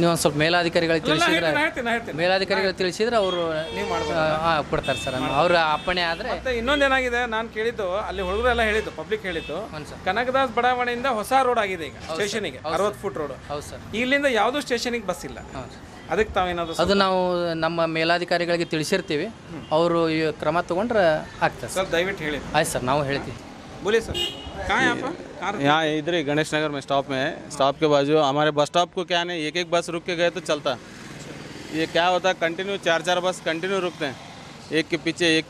ನೀವು ಒಂದು ಸ್ವಲ್ಪ ಮೇಲಾಧಿಕಾರಿಗಳಿಗೆ ತಿಳಿಸಿದ್ರೆ ಅವರು ಕೊಡ್ತಾರೆ ಸರ್. ಅವ್ರ ಅಪ್ಪಣೆ ಆದರೆ. ಮತ್ತೆ ಇನ್ನೊಂದೇನಾಗಿದೆ, ನಾನು ಕೇಳಿದ್ದು ಅಲ್ಲಿ ಹುಡುಗರೆಲ್ಲ ಹೇಳಿದ್ದು, ಪಬ್ಲಿಕ್ ಹೇಳಿದ್ದು, ಕನಕದಾಸ್ ಬಡಾವಣೆಯಿಂದ ಹೊಸ ರೋಡ್ ಆಗಿದೆ ಈಗ ಸ್ಟೇಷನಿಗೆ, 60 ಫುಟ್ ರೋಡ್. ಹೌದು ಸರ್. ಇಲ್ಲಿಂದ ಯಾವುದೂ ಸ್ಟೇಷನಿಗೆ ಬಸ್ ಇಲ್ಲ. ಅದಕ್ಕೆ ತಾವೇನಾದ್ರು ಅದು ನಾವು ನಮ್ಮ ಮೇಲಾಧಿಕಾರಿಗಳಿಗೆ ತಿಳಿಸಿರ್ತೀವಿ, ಅವರು ಕ್ರಮ ತಗೊಂಡ್ರೆ ಆಗ್ತದೆ ಸರ್. ದಯವಿಟ್ಟು ಹೇಳಿ. ಆಯ್ತು ಸರ್, ನಾವು ಹೇಳ್ತೀವಿ. बोलिए सर, कहाँ है आप? यहाँ इधर ही गणेश नगर में स्टॉप में है। स्टॉप के बाजू हमारे बस स्टॉप को क्या नहीं, एक एक बस रुक के गए तो चलता। ये क्या होता है, कंटिन्यू 4-4 बस कंटिन्यू रुकते हैं, एक के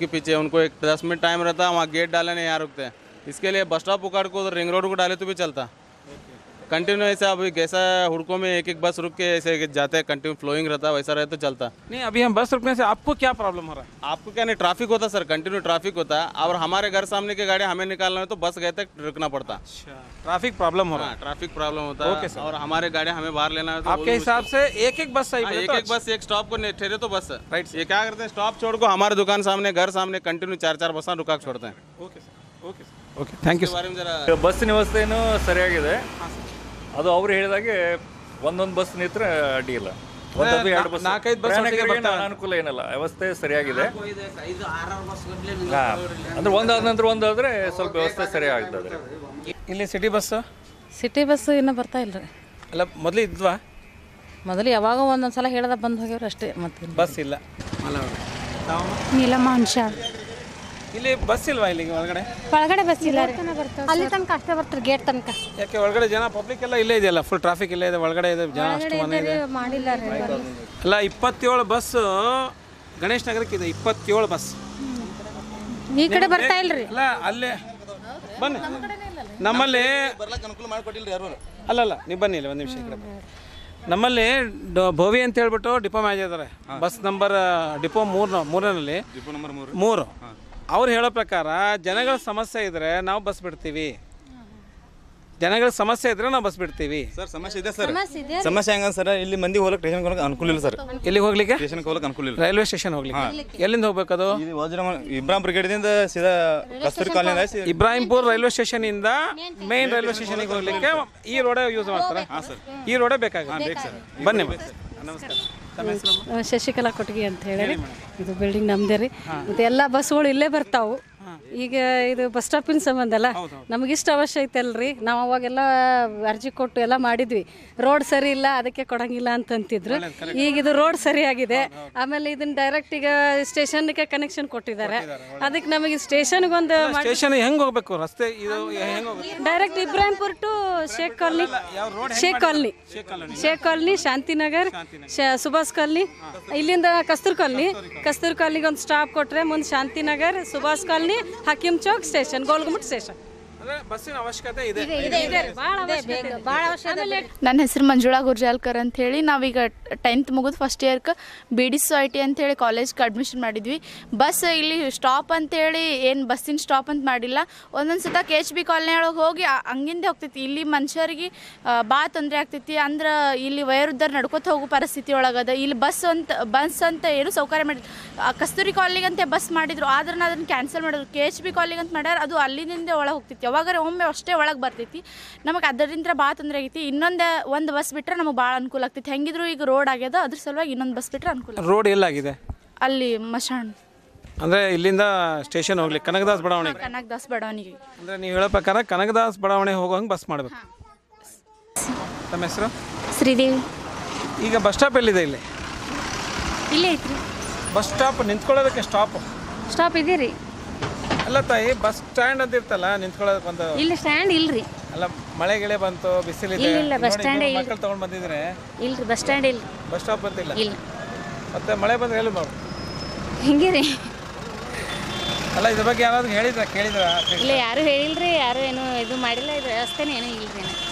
पीछे। उनको एक 10 मिनट टाइम रहता है, वहाँ गेट डाले नहीं, यहाँ रुकते हैं। इसके लिए बस स्टॉप उखाड़ को उधर रिंग रोड को डाले तो भी चलता। कंटिन्यू ऐसा अभी कैसा हुड़कों में एक एक बस रुक के ऐसे जाते हैं, कंटिन्यू फ्लोइंग रहता है, वैसा रहे तो चलता। नहीं, अभी हम बस रुकने से आपको क्या प्रॉब्लम हो रहा है? आपको क्या नहीं, ट्रैफिक होता सर, कंटिन्यू ट्रैफिक होता है। और हमारे घर सामने की गाड़ी हमें निकालना है तो बस गए तक रुकना पड़ता। ट्रैफिक प्रॉब्लम हो रहा है? ट्रैफिक प्रॉब्लम होता है। Okay sir. और हमारे गाड़ी हमें बाहर लेना है तो आपके हिसाब से एक एक बस सही? एक एक बस एक स्टॉप को ठहरे तो बस राइट। ये क्या करते हैं, स्टॉप छोड़ को हमारे दुकान सामने, घर सामने कंटिन्यू 4-4 बस रुका छोड़ते हैं। Okay sir, okay sir, okay thank you sir. ಬಸ್ಸಿನ ವ್ಯವಸ್ಥೆನೂ ಸರಿಯಾಗಿದೆ. ಅದು ಅವ್ರು ಹೇಳಿದಾಗೆ ಒಂದೊಂದು ಬಸ್ ನಿಂತರೆ ಅಡ್ಡಿ ಇಲ್ಲ. ಒಂದೊಂದು ಎರಡು ಬಸ್, ನಾಲ್ಕೈದು ಬಸ್ ಅನುಕೂಲ ಏನಿಲ್ಲ, ವ್ಯವಸ್ಥೆ ಸರಿಯಾಗಿದೆ. ಅಂದ್ರೆ ಒಂದಾದ ನಂತರ ಒಂದಾದ್ರೆ ಸ್ವಲ್ಪ ವ್ಯವಸ್ಥೆ ಸರಿಯಾಗ್ತದೆ. ಇಲ್ಲಿ ಸಿಟಿ ಬಸ್ ಇನ್ನೂ ಬರ್ತಾ ಇಲ್ಲ ರೀ. ಅಲ್ಲ ಮೊದಲು ಇದ್ವಾ? ಮೊದಲು ಯಾವಾಗ ಒಂದೊಂದು ಸಲ ಹೇಳ್ದ ಬಂದು ಹೋಗ್ಯವ್ರು ಅಷ್ಟೇ. ಮತ್ತೆ ಬಸ್ ಇಲ್ಲ. ನೀಲಮ್ಮ ಹುಣಸಾಳ ಇಲ್ಲಿ ಬಸ್ ಇಲ್ವಾ? ಇಲ್ಲಿಗೆ ಒಳಗಡೆ ಬಸ್ ಇಲ್ಲ, ಅಲ್ಲಿ ತನಕ ಅಷ್ಟೇ ಬರ್ತಾರೆ, ಗೇಟ್ ತನಕ. ಯಾಕೆ ಒಳಗಡೆ ಜನ ಪಬ್ಲಿಕ್ ಎಲ್ಲ ಇಲ್ಲೇ ಇದೆಯಲ್ಲ, ಫುಲ್ ಟ್ರಾಫಿಕ್ ಇಲ್ಲೇ ಇದೆ, ಒಳಗಡೆ ಇದೆ ಜನ ಅಷ್ಟು ಮನೆ ಇದೆ. ಮಾಡಿಲ್ಲ ರೀ. ಅಲ್ಲ 27 ಬಸ್ ಗಣೇಶ್ ನಗರಕ್ಕೆ ಇದೆ, 27 ಬಸ್ ಈ ಕಡೆ ಬರ್ತಾ ಇಲ್ರಿ. ಅಲ್ಲ ಅಲ್ಲೇ ಬನ್ನಿ, ನಮ್ಮಲ್ಲಿ ಅನುಕೂಲ ಮಾಡಿಕೊಟ್ಟಿಲ್ಲ ಯಾರು. ಅಲ್ಲಲ್ಲ ನೀವು ಬನ್ನಿ ಇಲ್ಲಿ ಒಂದು ನಿಮಿಷ ಈ ಕಡೆ. ನಮ್ಮಲ್ಲಿ ಭೋವಿ ಅಂತ ಹೇಳ್ಬಿಟ್ಟು ಡಿಪೋ ಮ್ಯಾನೇಜರ್ ಇದ್ದಾರೆ, ಬಸ್ ನಂಬರ್ ಡಿಪೋ 3ರಲ್ಲಿ 3. ಅವ್ರು ಹೇಳೋ ಪ್ರಕಾರ ಜನಗಳ ಸಮಸ್ಯೆ ಇದ್ರೆ ನಾವು ಬಸ್ ಬಿಡ್ತೀವಿ, ಜನಗಳ ಸಮಸ್ಯೆ ಇದ್ರೆ ನಾವು ಬಸ್ ಬಿಡ್ತೀವಿ. ಸರ್ ಸಮಸ್ಯೆ ಇದೆ ಸರ್. ಸಮಸ್ಯೆ ಹೆಂಗ ಸರ್, ಇಲ್ಲಿ ಮಂದಿ ಹೋಗಕ್ಕೆ ಸ್ಟೇಷನ್ಗೆ ಹೋಗಕ್ಕೆ ಅನುಕೂಲ ಇಲ್ಲ ಸರ್. ಎಲ್ಲಿಗೆ ಹೋಗ್ಲಿಕ್ಕೆ? ಸ್ಟೇಷನ್ಗೆ ಹೋಗಕ್ಕೆ ಅನುಕೂಲ ಇಲ್ಲ. ರೈಲ್ವೆ ಸ್ಟೇಷನ್ ಹೋಗ್ಲಿಕ್ಕೆ ಎಲ್ಲಿಂದ ಹೋಗ್ಬೇಕದು? ಇಬ್ರಾಹಿಂ ಬ್ರಿಗೇಡ್ದಿಂದ ಸೀದಾ ಕಸ್ತೂರಿ ಕಾಲೋನಿ. ಇಬ್ರಾಹಿಂಪುರ ರೈಲ್ವೆ ಸ್ಟೇಷನ್ ಇಂದ ಮೇನ್ ರೈಲ್ವೆ ಸ್ಟೇಷನ್ಗೆ ಹೋಗ್ಲಿಕ್ಕೆ ಈ ರೋಡೇ ಯೂಸ್ ಮಾಡ್ತಾರೆ. ಈ ರೋಡೇ ಬೇಕಾಗುತ್ತೆ. ಬನ್ನಿ ನಮಸ್ಕಾರ. ಶಶಿಕಲಾ ಕೊಟ್ಟಿಗೆ ಅಂತ ಹೇಳಿ, ಇದು ಬಿಲ್ಡಿಂಗ್ ನಮ್ದೇ ರೀ. ಮತ್ತು ಎಲ್ಲ ಬಸ್ಗಳು ಇಲ್ಲೇ ಬರ್ತಾವು. ಈಗ ಇದು ಬಸ್ ಸ್ಟಾಪಿನ ಸಂಬಂಧ ಅಲ್ಲ, ನಮಗಿಷ್ಟು ಅವಶ್ಯ ಐತಲ್ರಿ. ನಾವು ಅವಾಗೆಲ್ಲ ಅರ್ಜಿ ಕೊಟ್ಟು ಎಲ್ಲ ಮಾಡಿದ್ವಿ, ರೋಡ್ ಸರಿ ಇಲ್ಲ ಅದಕ್ಕೆ ಕೊಡಂಗಿಲ್ಲ ಅಂತಂತಿದ್ರು. ಈಗ ಇದು ರೋಡ್ ಸರಿಯಾಗಿದೆ. ಆಮೇಲೆ ಇದನ್ನ ಡೈರೆಕ್ಟ್ ಈಗ ಸ್ಟೇಷನ್ಗೆ ಕನೆಕ್ಷನ್ ಕೊಟ್ಟಿದ್ದಾರೆ. ಅದಕ್ಕೆ ನಮಗೆ ಸ್ಟೇಷನ್ಗೆ ಒಂದು ಸ್ಟೇಷನ್ ಹೆಂಗೆ ಹೋಗ್ಬೇಕು? ರಸ್ತೆ ಇದು ಹೆಂಗೆ ಹೋಗ್ಬೇಕು? Direct Ibrahimpur to Sheikh colony, Sheikh colony, Shantinagar, Subhash colony, ಇಲ್ಲಿಂದ ಕಸ್ತೂರ್ ಕಾಲನಿಗೆ ಒಂದು ಸ್ಟಾಪ್ ಕೊಟ್ಟರೆ ಮುಂದೆ Shantinagar, Subhash colony, Hakim Chowk station, Golgumbaz station. ಬಸ್ಸಿನ ಅವಶ್ಯಕತೆ ಇದೆ. ನನ್ನ ಹೆಸರು ಮಂಜುಳಾ ಗುರ್ಜಾಲ್ಕರ್ ಅಂತ ಹೇಳಿ. ನಾವೀಗ 10th ಮುಗಿದು ಫಸ್ಟ್ ಇಯರ್ಗೆ BD-SOIT ಅಂತೇಳಿ ಕಾಲೇಜ್ಗೆ ಅಡ್ಮಿಷನ್ ಮಾಡಿದ್ವಿ. ಬಸ್ ಇಲ್ಲಿ ಸ್ಟಾಪ್ ಅಂತೇಳಿ ಏನು ಬಸ್ಸಿನ ಸ್ಟಾಪ್ ಅಂತ ಮಾಡಿಲ್ಲ. ಒಂದೊಂದು ಸತ KHB ಕಾಲನಿ ಒಳಗೆ ಹೋಗಿ ಹಂಗಿಂದೆ ಹೋಗ್ತೈತಿ. ಇಲ್ಲಿ ಮನುಷ್ಯರಿಗೆ ಭಾಳ ತೊಂದರೆ ಆಗ್ತೈತಿ. ಅಂದ್ರೆ ಇಲ್ಲಿ ವಯೋವೃದ್ಧರು ನಡ್ಕೊತ ಹೋಗೋ ಪರಿಸ್ಥಿತಿ ಒಳಗದ. ಇಲ್ಲಿ ಬಸ್ ಅಂತ ಏನು ಸೌಕರ್ಯ ಮಾಡಿದ್ರು. ಕಸ್ತೂರಿ ಕಾಲನಿಗಂತೆ ಬಸ್ ಮಾಡಿದ್ರು, ಆದ್ರೆ ಅದನ್ನು ಕ್ಯಾನ್ಸಲ್ ಮಾಡಿದ್ರು. KHB ಕಾಲನಿಗೆ ಅಂತ ಮಾಡ್ಯಾರ, ಅದು ಅಲ್ಲಿಂದ ಒಳಗೆ ಹೋಗ್ತೈತಿ. ಯಾವಾಗಾರ ಒಮ್ಮೆ ಅಷ್ಟೇ ಒಳಗೆ ಬರ್ತೈತಿ. ನಮಗೆ ಅದರಿಂದ ಭಾಳ ತೊಂದರೆ ಆಗೈತಿ. ಒಂದು ಬಸ್ ಬಿಟ್ಟರೆ ನಮಗೆ ಭಾಳ ಅನುಕೂಲ ಆಗ್ತೈತಿ. ಹೆಂಗಿದ್ರು ಈಗ ರೋಡ್ ಆಗ್ಯದ, ಅದ್ರ ಸಲುವಾಗಿ ಇನ್ನೊಂದು ಬಸ್ ಬಿಟ್ಟರೆ ಅನುಕೂಲ. ರೋಡ್ ಎಲ್ಲಾಗಿದೆ? ಅಲ್ಲಿ ಮಶಾಣ್ ಅಂದರೆ ಇಲ್ಲಿಂದ ಸ್ಟೇಷನ್ ಹೋಗ್ಲಿಕ್ಕೆ ಕನಕದಾಸ್ ಬಡಾವಣೆಗೆ. ಕನಕದಾಸ್ ಬಡಾವಣೆಗೆ ಅಂದರೆ ನೀವು ಹೇಳೋ ಪ್ರಕಾರ ಕನಕದಾಸ್ ಬಡಾವಣೆ ಹೋಗೋಂಗೆ ಬಸ್ ಮಾಡಬೇಕು. ತಮ್ಮ ಹೆಸರು? ಶ್ರೀದೇವಿ. ಈಗ ಬಸ್ ಸ್ಟಾಪ್ ಎಲ್ಲಿದೆ? ಇಲ್ಲಿ ಇಲ್ಲೇ ಐತ್ರಿ ಬಸ್ ಸ್ಟಾಪ್. ನಿಂತ್ಕೊಳ್ಳೋದಕ್ಕೆ ಸ್ಟಾಪ್ ಇದೆ ರೀ. ಅಲ್ಲ ತಾಯಿ, ಬಸ್ ಸ್ಟ್ಯಾಂಡ್ ಅಂತ ಇರ್ತಲ್ಲ, ನಿಂತ್ಕೊಳ್ಳೋದಕ್ಕೆ ಒಂದು. ಇಲ್ಲಿ ಸ್ಟ್ಯಾಂಡ್ ಇಲ್ರಿ. ಅಲ್ಲ ಮಳೆ ಗಿಳೆ ಬಂತು, ಬಿಸಿಲಿದೆ, ಇಲ್ಲ ಬಸ್ ಸ್ಟ್ಯಾಂಡ್ ಇಲ್ಲ. ಮಕ್ಕಳು ತಗೊಂಡು ಬಂದಿದ್ರೆ ಇಲ್ರಿ, ಬಸ್ ಸ್ಟ್ಯಾಂಡ್ ಇಲ್ಲ, ಬಸ್ ಸ್ಟಾಪ್ ಬಂದಿಲ್ಲ. ಇಲ್ಲ. ಮತ್ತೆ ಮಳೆ ಬಂದ್ರೆ ಎಲ್ಲಿ ಮಾಡಿ ಹಿಂಗೆ ರೀ. ಅಲ್ಲ ಇದ್ರ ಬಗ್ಗೆ ಯಾರಾದ್ರೂ ಕೇಳಿದ್ರ? ಇಲ್ಲ, ಯಾರು ಹೇಳಿಲ್ರಿ, ಯಾರು ಏನು ಇದು ಮಾಡಿಲ್ಲ. ಇದು ವ್ಯವಸ್ಥೆನೇ ಏನೂ ಇಲ್ರಿ.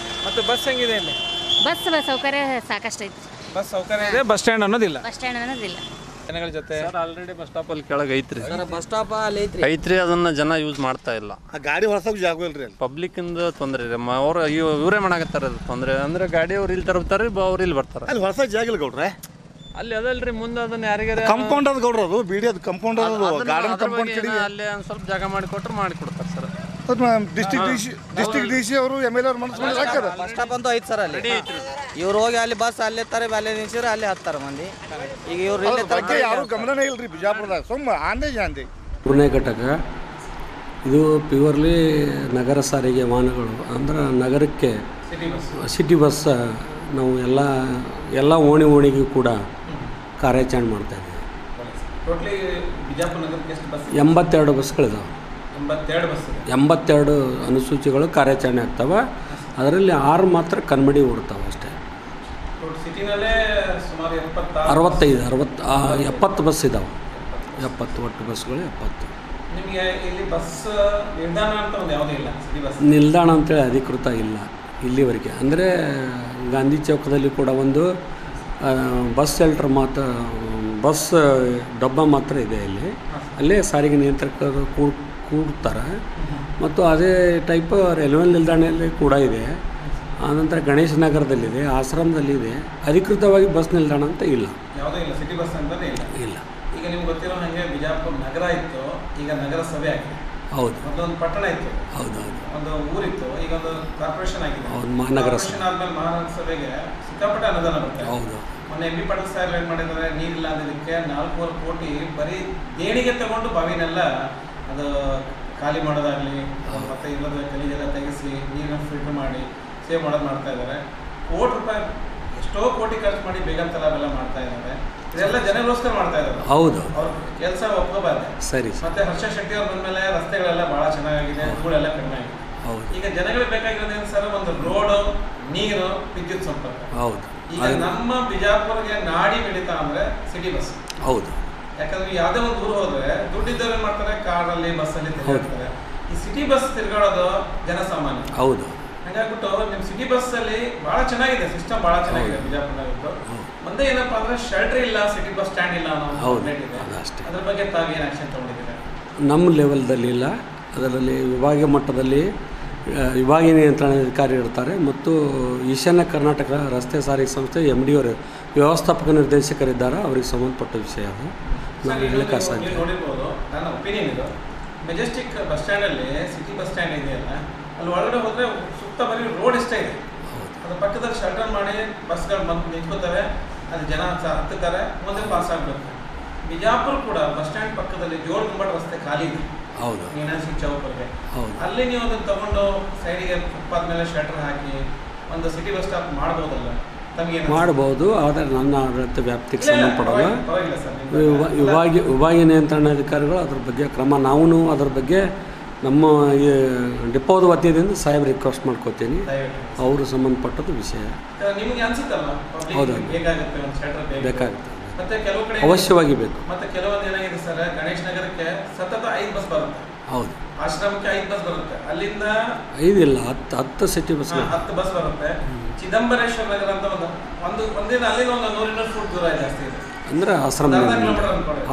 ಮತ್ತೆ ಬಸ್ ಹೆಂಗಿದೆ ಇಲ್ಲಿ? ಬಸ್ ಸೌಕರ್ಯ ಸಾಕಷ್ಟು ಐತಿ. ಬಸ್ ಸೌಕರ್ಯ ಇದೆ, ಬಸ್ ಸ್ಟ್ಯಾಂಡ್ ಅನ್ನೋದಿಲ್ಲ. ಬಸ್ ಸ್ಟ್ಯಾಂಡ್ ಅನ್ನೋದಿಲ್ಲ. ಜನಗಳ ಜೊತೆ ಆಲ್ರೆಡಿ ಬಸ್ ಸ್ಟಾಪ್ ಅಲ್ಲಿ ಕೆಳಗೆ ಐತ್ರಿ. ಬಸ್ ಸ್ಟಾಪ್ ಅಲ್ಲಿ ಐತ್ರಿ, ಅದನ್ನ ಜನ ಯೂಸ್ ಮಾಡ್ತಾ ಇಲ್ಲ. ಗಾಡಿ ಹೊರಸೋಕೆ ಜಾಗ ಇಲ್ರಿ. ಪಬ್ಲಿಕ್ ಇಂದ ತೊಂದರೆ ಇದೆ. ಅವ್ರು ಇವರೇ ಮಾಡಾಕತ್ತಾರ ತೊಂದರೆ. ಅಂದ್ರೆ ಗಾಡಿ ಅವ್ರು ಇಲ್ಲಿ ತರ್ತಾರೆ, ಅವ್ರು ಇಲ್ಲಿ ಬರ್ತಾರೆ. ಅಲ್ಲಿ ಹೊರಸೋಕೆ ಜಾಗ ಇಲ್ಲ ಗೌಡ್ರೆ. ಅಲ್ಲಿ ಅದಲ್ರಿ, ಮುಂದೆ ಅದನ್ನ ಯಾರಿಗಾರ ಕಂಪೌಂಡ್ ಅದು ಗೌಡ್ರ, ಅದು BD ಅದು ಕಂಪೌಂಡ್, ಅದು ಗಾರ್ಡನ್ ಕಂಪೌಂಡ್ ಕಡೆ ಅಲ್ಲಿ ಒಂದು ಸ್ವಲ್ಪ ಜಾಗ ಮಾಡಿಕೊಟ್ರೆ ಮಾಡಿಕೊಡ್ತಾರೆ ಸರ್. ಡಿಸ್ಟ್ರಿಕ್ಟ್ DC ಅವರು MLA ಅವ್ರು ಮನಸ್ಸು ಮಾಡಿ ಹಾಕ್ತಾರೆ. ಬಸ್ ಸ್ಟಾಪ್ ಅಂತೂ ಐತೆ ಸರ್ ಅಲ್ಲಿ. ಇವ್ರು ಹೋಗಿ ಅಲ್ಲಿ ಬಸ್ ಅಲ್ಲೇ ತಾರೆ, ಅಲ್ಲೇ ನಿಲ್ಸಿದ್ರೆ ಅಲ್ಲಿ ಹತ್ತಾರೆ ಮಂದಿ. ಈಗ ಇವ್ರು ಯಾರು ಗಮನನೇ ಇಲ್ರಿ ಬಿಜಾಪುರದಾಗ. ಸುಮ್ಮ ಆಂದೆ ಜಾಂದೆ 3ನೇ ಘಟಕ ಇದು ಪ್ಯೂರ್ಲಿ ನಗರ ಸಾರಿಗೆ ವಾಹನಗಳು. ಅಂದ್ರೆ ನಗರಕ್ಕೆ ಸಿಟಿ ಬಸ್ ನಾವು ಎಲ್ಲ ಓಣಿಗೂ ಕೂಡ ಕಾರ್ಯಾಚರಣೆ ಮಾಡ್ತಾಯಿದ್ದೀವಿ. 82 ಬಸ್ಗಳಿದಾವೆ. 82 ಅನುಸೂಚಿಗಳು ಕಾರ್ಯಾಚರಣೆ ಆಗ್ತವೆ. ಅದರಲ್ಲಿ 6 ಮಾತ್ರ ಕಣ್ಮಡಿ ಓಡ್ತಾವೆ ಅಷ್ಟೇ. ಸಿಟಿನಲ್ಲೇ ಸುಮಾರು 70 ಬಸ್ ಇದ್ದಾವೆ. 70 ಒಟ್ಟು ಬಸ್ಗಳು 70. ನಿಮಗೆ ಇಲ್ಲಿ ಬಸ್ ನಿಲ್ದಾಣ ಅಂತ ಒಂದು ಯಾವುದೂ ಇಲ್ಲ, ಸಿಟಿ ಬಸ್ ನಿಲ್ದಾಣ ಅಂತೇಳಿ ಅಧಿಕೃತ ಇಲ್ಲ ಇಲ್ಲಿವರೆಗೆ. ಅಂದರೆ ಗಾಂಧಿ ಚೌಕದಲ್ಲಿ ಕೂಡ ಒಂದು ಬಸ್ ಶೆಲ್ಟರ್ ಮಾತ್ರ, ಬಸ್ ಡಬ್ಬ ಮಾತ್ರ ಇದೆ ಇಲ್ಲಿ. ಅಲ್ಲೇ ಸಾರಿಗೆ ನಿಯಂತ್ರಕರು ಕೂಡ್ತಾರೆ. ಮತ್ತು ಅದೇ ಟೈಪ್ ರೈಲ್ವೆ ನಿಲ್ದಾಣದಲ್ಲಿ ಕೂಡ ಇದೆ. ಆನಂತರ ಗಣೇಶ ನಗರದಲ್ಲಿದೆ, ಆಶ್ರಮದಲ್ಲಿದೆ. ಅಧಿಕೃತವಾಗಿ ಬಸ್ ನಿಲ್ದಾಣ ಅಂತ ಇಲ್ಲ, ಯಾವುದೂ ಇಲ್ಲ, ಸಿಟಿ ಬಸ್ ಅಂತಲೇ ಇಲ್ಲ. ಈಗ ನಿಮ್ಗೆ ಗೊತ್ತಿರೋ ಹಾಗೆ ಬಿಜಾಪುರ ನಗರ ಇತ್ತು, ಈಗ ನಗರಸಭೆ ಆಗಿದೆ. ಹೌದು. ಮೊದಲೊಂದು ಪಟ್ಟಣ ಇತ್ತು, ಹೌದೌದು, ಒಂದು ಊರಿತ್ತು, ಈಗ ಒಂದು ಕಾರ್ಪೊರೇಷನ್ ಆಗಿದೆ. ಮಹಾನಗರಸಭೆ ಆದ್ಮೇಲೆ ಮಹಾನಗರಸಭೆಗೆ ಸಿಕ್ಕಾಪಟ್ಟೆ ಅನುದಾನ ಬರುತ್ತೆ. ಹೌದು. ಮೊನ್ನೆ MP ಪಾಟೀಲ್ ಸಾಹೇಬ್ ಏನು ಮಾಡಿದ್ದಾರೆ, ನೀರಿಲ್ಲ ಅದಕ್ಕೆ 400 ಕೋಟಿ ಬರೀ ದೇಣಿಗೆ ತಗೊಂಡು ಬಾವಿನೆಲ್ಲ ಅದು ಖಾಲಿ ಮಾಡೋದಾಗಲಿ, ಮತ್ತೆ ಇಲ್ಲದ ಗಲೀಜೆಲ್ಲ ತೆಗೆಸಿ ನೀರನ್ನು ಫಿಲ್ಟರ್ ಮಾಡಿ ಸೇವ್ ಮಾಡೋದು ಮಾಡ್ತಾ ಇದ್ದಾರೆ. ಕೋಟಿ ರೂಪಾಯಿ ಎಷ್ಟೋ ಕೋಟಿ ಖರ್ಚು ಮಾಡಿ ಬೇಗಂತಲ್ಲ ಅವೆಲ್ಲ ಮಾಡ್ತಾ ಇದ್ದಾರೆ. ಇದೆಲ್ಲ ಜನಗೋಸ್ಕರ ಮಾಡ್ತಾ ಇದ್ದಾರೆ. ಹೌದು, ಅವ್ರ ಕೆಲಸ ಒಪ್ಕೋಬಾರ್ದು. ಸರಿ. ಮತ್ತೆ ಹರ್ಷ ಶೆಟ್ಟಿ ಅವ್ರ ಬಂದ್ಮೇಲೆ ರಸ್ತೆಗಳೆಲ್ಲ ಬಹಳ ಚೆನ್ನಾಗಿದೆ, ಧೂಳೆಲ್ಲ ಕಡಿಮೆ ಆಗಿದೆ. ಈಗ ಜನಗಳಿಗೆ ಬೇಕಾಗಿರೋದೇನು ಸರ್, ಒಂದು ರೋಡು, ನೀರು, ವಿದ್ಯುತ್ ಸಂಪರ್ಕ. ಹೌದು. ಈಗ ನಮ್ಮ ಬಿಜಾಪುರ್ಗೆ ನಾಡಿ ಮಿಡಿತ ಅಂದ್ರೆ ಸಿಟಿ ಬಸ್. ಹೌದು. ಯಾಕಂದ್ರೆ ಯಾವುದೇ ಒಂದು ಊರು ಹೋದ್ರೆ ದುಡ್ಡಿದ್ದವ್ರು ಏನ್ ಮಾಡ್ತಾರೆ, ಕಾರಲ್ಲಿ ಬಸ್ಸಲ್ಲಿ ತಿರುಗಾಡ್ತಾರೆ. ಈ ಸಿಟಿ ಬಸ್ ತಿರುಗಾಡೋದು ಜನಸಾಮಾನ್ಯ. ಹೌದು. ಹಾಗಾಗ್ಬಿಟ್ಟು ನಿಮ್ ಸಿಟಿ ಬಸ್ ಅಲ್ಲಿ ಬಹಳ ಚೆನ್ನಾಗಿದೆ, ಸಿಸ್ಟಮ್ ಬಹಳ ಚೆನ್ನಾಗಿದೆ ಬಿಜಾಪುರದಾಗಿತ್ತು. ಮುಂದೆ ಏನಪ್ಪಾ ಅಂದ್ರೆ ಶೆಲ್ಟರ್ ಇಲ್ಲ, ಸಿಟಿ ಬಸ್ ಸ್ಟ್ಯಾಂಡ್ ಇಲ್ಲ ಅನ್ನೋ ಕಂಪ್ಲೇಂಟ್ ಇದೆ. ಅದ್ರ ಬಗ್ಗೆ ತಾವು ಏನು ಆಕ್ಷನ್ ತಗೊಂಡಿದ್ದೀರಾ? ನಮ್ಮ ಲೆವೆಲ್ದಲ್ಲಿ ಇಲ್ಲ, ಅದರಲ್ಲಿ ವಿಭಾಗೀಯ ಮಟ್ಟದಲ್ಲಿ ವಿಭಾಗೀಯ ನಿಯಂತ್ರಣಾಧಿಕಾರಿ ಇರ್ತಾರೆ ಮತ್ತು ಈಶಾನ್ಯ ಕರ್ನಾಟಕ ರಸ್ತೆ ಸಾರಿಗೆ ಸಂಸ್ಥೆ MD ಅವರು ವ್ಯವಸ್ಥಾಪಕ ನಿರ್ದೇಶಕರಿದ್ದಾರೆ, ಅವರಿಗೆ ಸಂಬಂಧಪಟ್ಟ ವಿಷಯ ಅದು. ನಾವು ಹೇಳಕ್ಕೆ ಸಾಧ್ಯ. ನೋಡಿರ್ಬೋದು, ನನ್ನ ಒಪಿನಿಯನ್ ಇದು. ಮೆಜೆಸ್ಟಿಕ್ ಬಸ್ ಸ್ಟ್ಯಾಂಡಲ್ಲಿ ಸಿಟಿ ಬಸ್ ಸ್ಟ್ಯಾಂಡ್ ಇದೆಯಲ್ಲ, ಅಲ್ಲಿ ಒಳಗಡೆ ಹೋದರೆ ಸುತ್ತ ಬರೀ ರೋಡ್ ಇಷ್ಟೇ ಇದೆ. ಅದ್ರ ಪಕ್ಕದಲ್ಲಿ ಶಟರ್ ಮಾಡಿ ಬಸ್ಗಳು ಬಂದು ನಿಂತ್ಕೋತವೆ, ಅಲ್ಲಿ ಜನ ಹತ್ತುತ್ತಾರೆ, ಮುಂದೆ ಪಾಸ್ ಆಗಬೇಕು. ಬಿಜಾಪುರ ಕೂಡ ಬಸ್ ಸ್ಟ್ಯಾಂಡ್ ಪಕ್ಕದಲ್ಲಿ ಜೋಳ ಗುಂಬಟ್ ರಸ್ತೆ ಖಾಲಿ ಇದೆ. ಹೌದು. ಮೀನಾಕ್ಷಿ ಚೌಕರ್ಗೆ ಹೌದು. ಅಲ್ಲಿ ನೀವು ಅದನ್ನು ತಗೊಂಡು ಸೈಡಿಗೆ ಫುಟ್ಪಾತ್ ಮೇಲೆ ಶಟರ್ ಹಾಕಿ ಒಂದು ಸಿಟಿ ಬಸ್ ಸ್ಟಾಪ್ ಮಾಡ್ಬೋದಲ್ಲ? ಮಾಡ್ಬೋದು, ಆದರೆ ನನ್ನ ಆಡಳಿತ ವ್ಯಾಪ್ತಿಗೆ ಸಂಬಂಧಪಡೋಲ್ಲ. ವಿಭಾಗೀಯ ನಿಯಂತ್ರಣಾಧಿಕಾರಿಗಳು ಅದ್ರ ಬಗ್ಗೆ ಕ್ರಮ, ನಾವು ಅದ್ರ ಬಗ್ಗೆ ನಮ್ಮ ಈ ಡಿಪೋದ ವತಿಯಿಂದ ಸಾಹೇಬ್ ರಿಕ್ವೆಸ್ಟ್ ಮಾಡ್ಕೋತೀನಿ, ಅವರು ಸಂಬಂಧಪಟ್ಟದ್ದು ವಿಷಯ. ಹೌದು, ಬೇಕಾಗುತ್ತೆ, ಅವಶ್ಯವಾಗಿ ಬೇಕು. ಮತ್ತೆ ಕೆಲವೊಂದು ಏನಾಗಿದೆ ಸರ್, ಗಣೇಶ ನಗರಕ್ಕೆ ಸತತ 5 ಬಸ್ ಬರುತ್ತೆ. ಹೌದು. ಆಶ್ರಮಕ್ಕೆ 5 ಬಸ್ ಬರುತ್ತೆ, ಅಲ್ಲಿಂದ 5 ಇಲ್ಲ 10 ಸಿಟಿ ಬಸ್ 10 ಬಸ್ ಬರುತ್ತೆ. ಚಿದಂಬರೇಶ್ವರ ನಗರ ಅಂತ ಒಂದಿನ ಅಲ್ಲಿಂದ ಒಂದು 100-200 ಫೂಟ್ ದೂರ ಜಾಸ್ತಿ ಇದೆ. ಅಂದ್ರೆ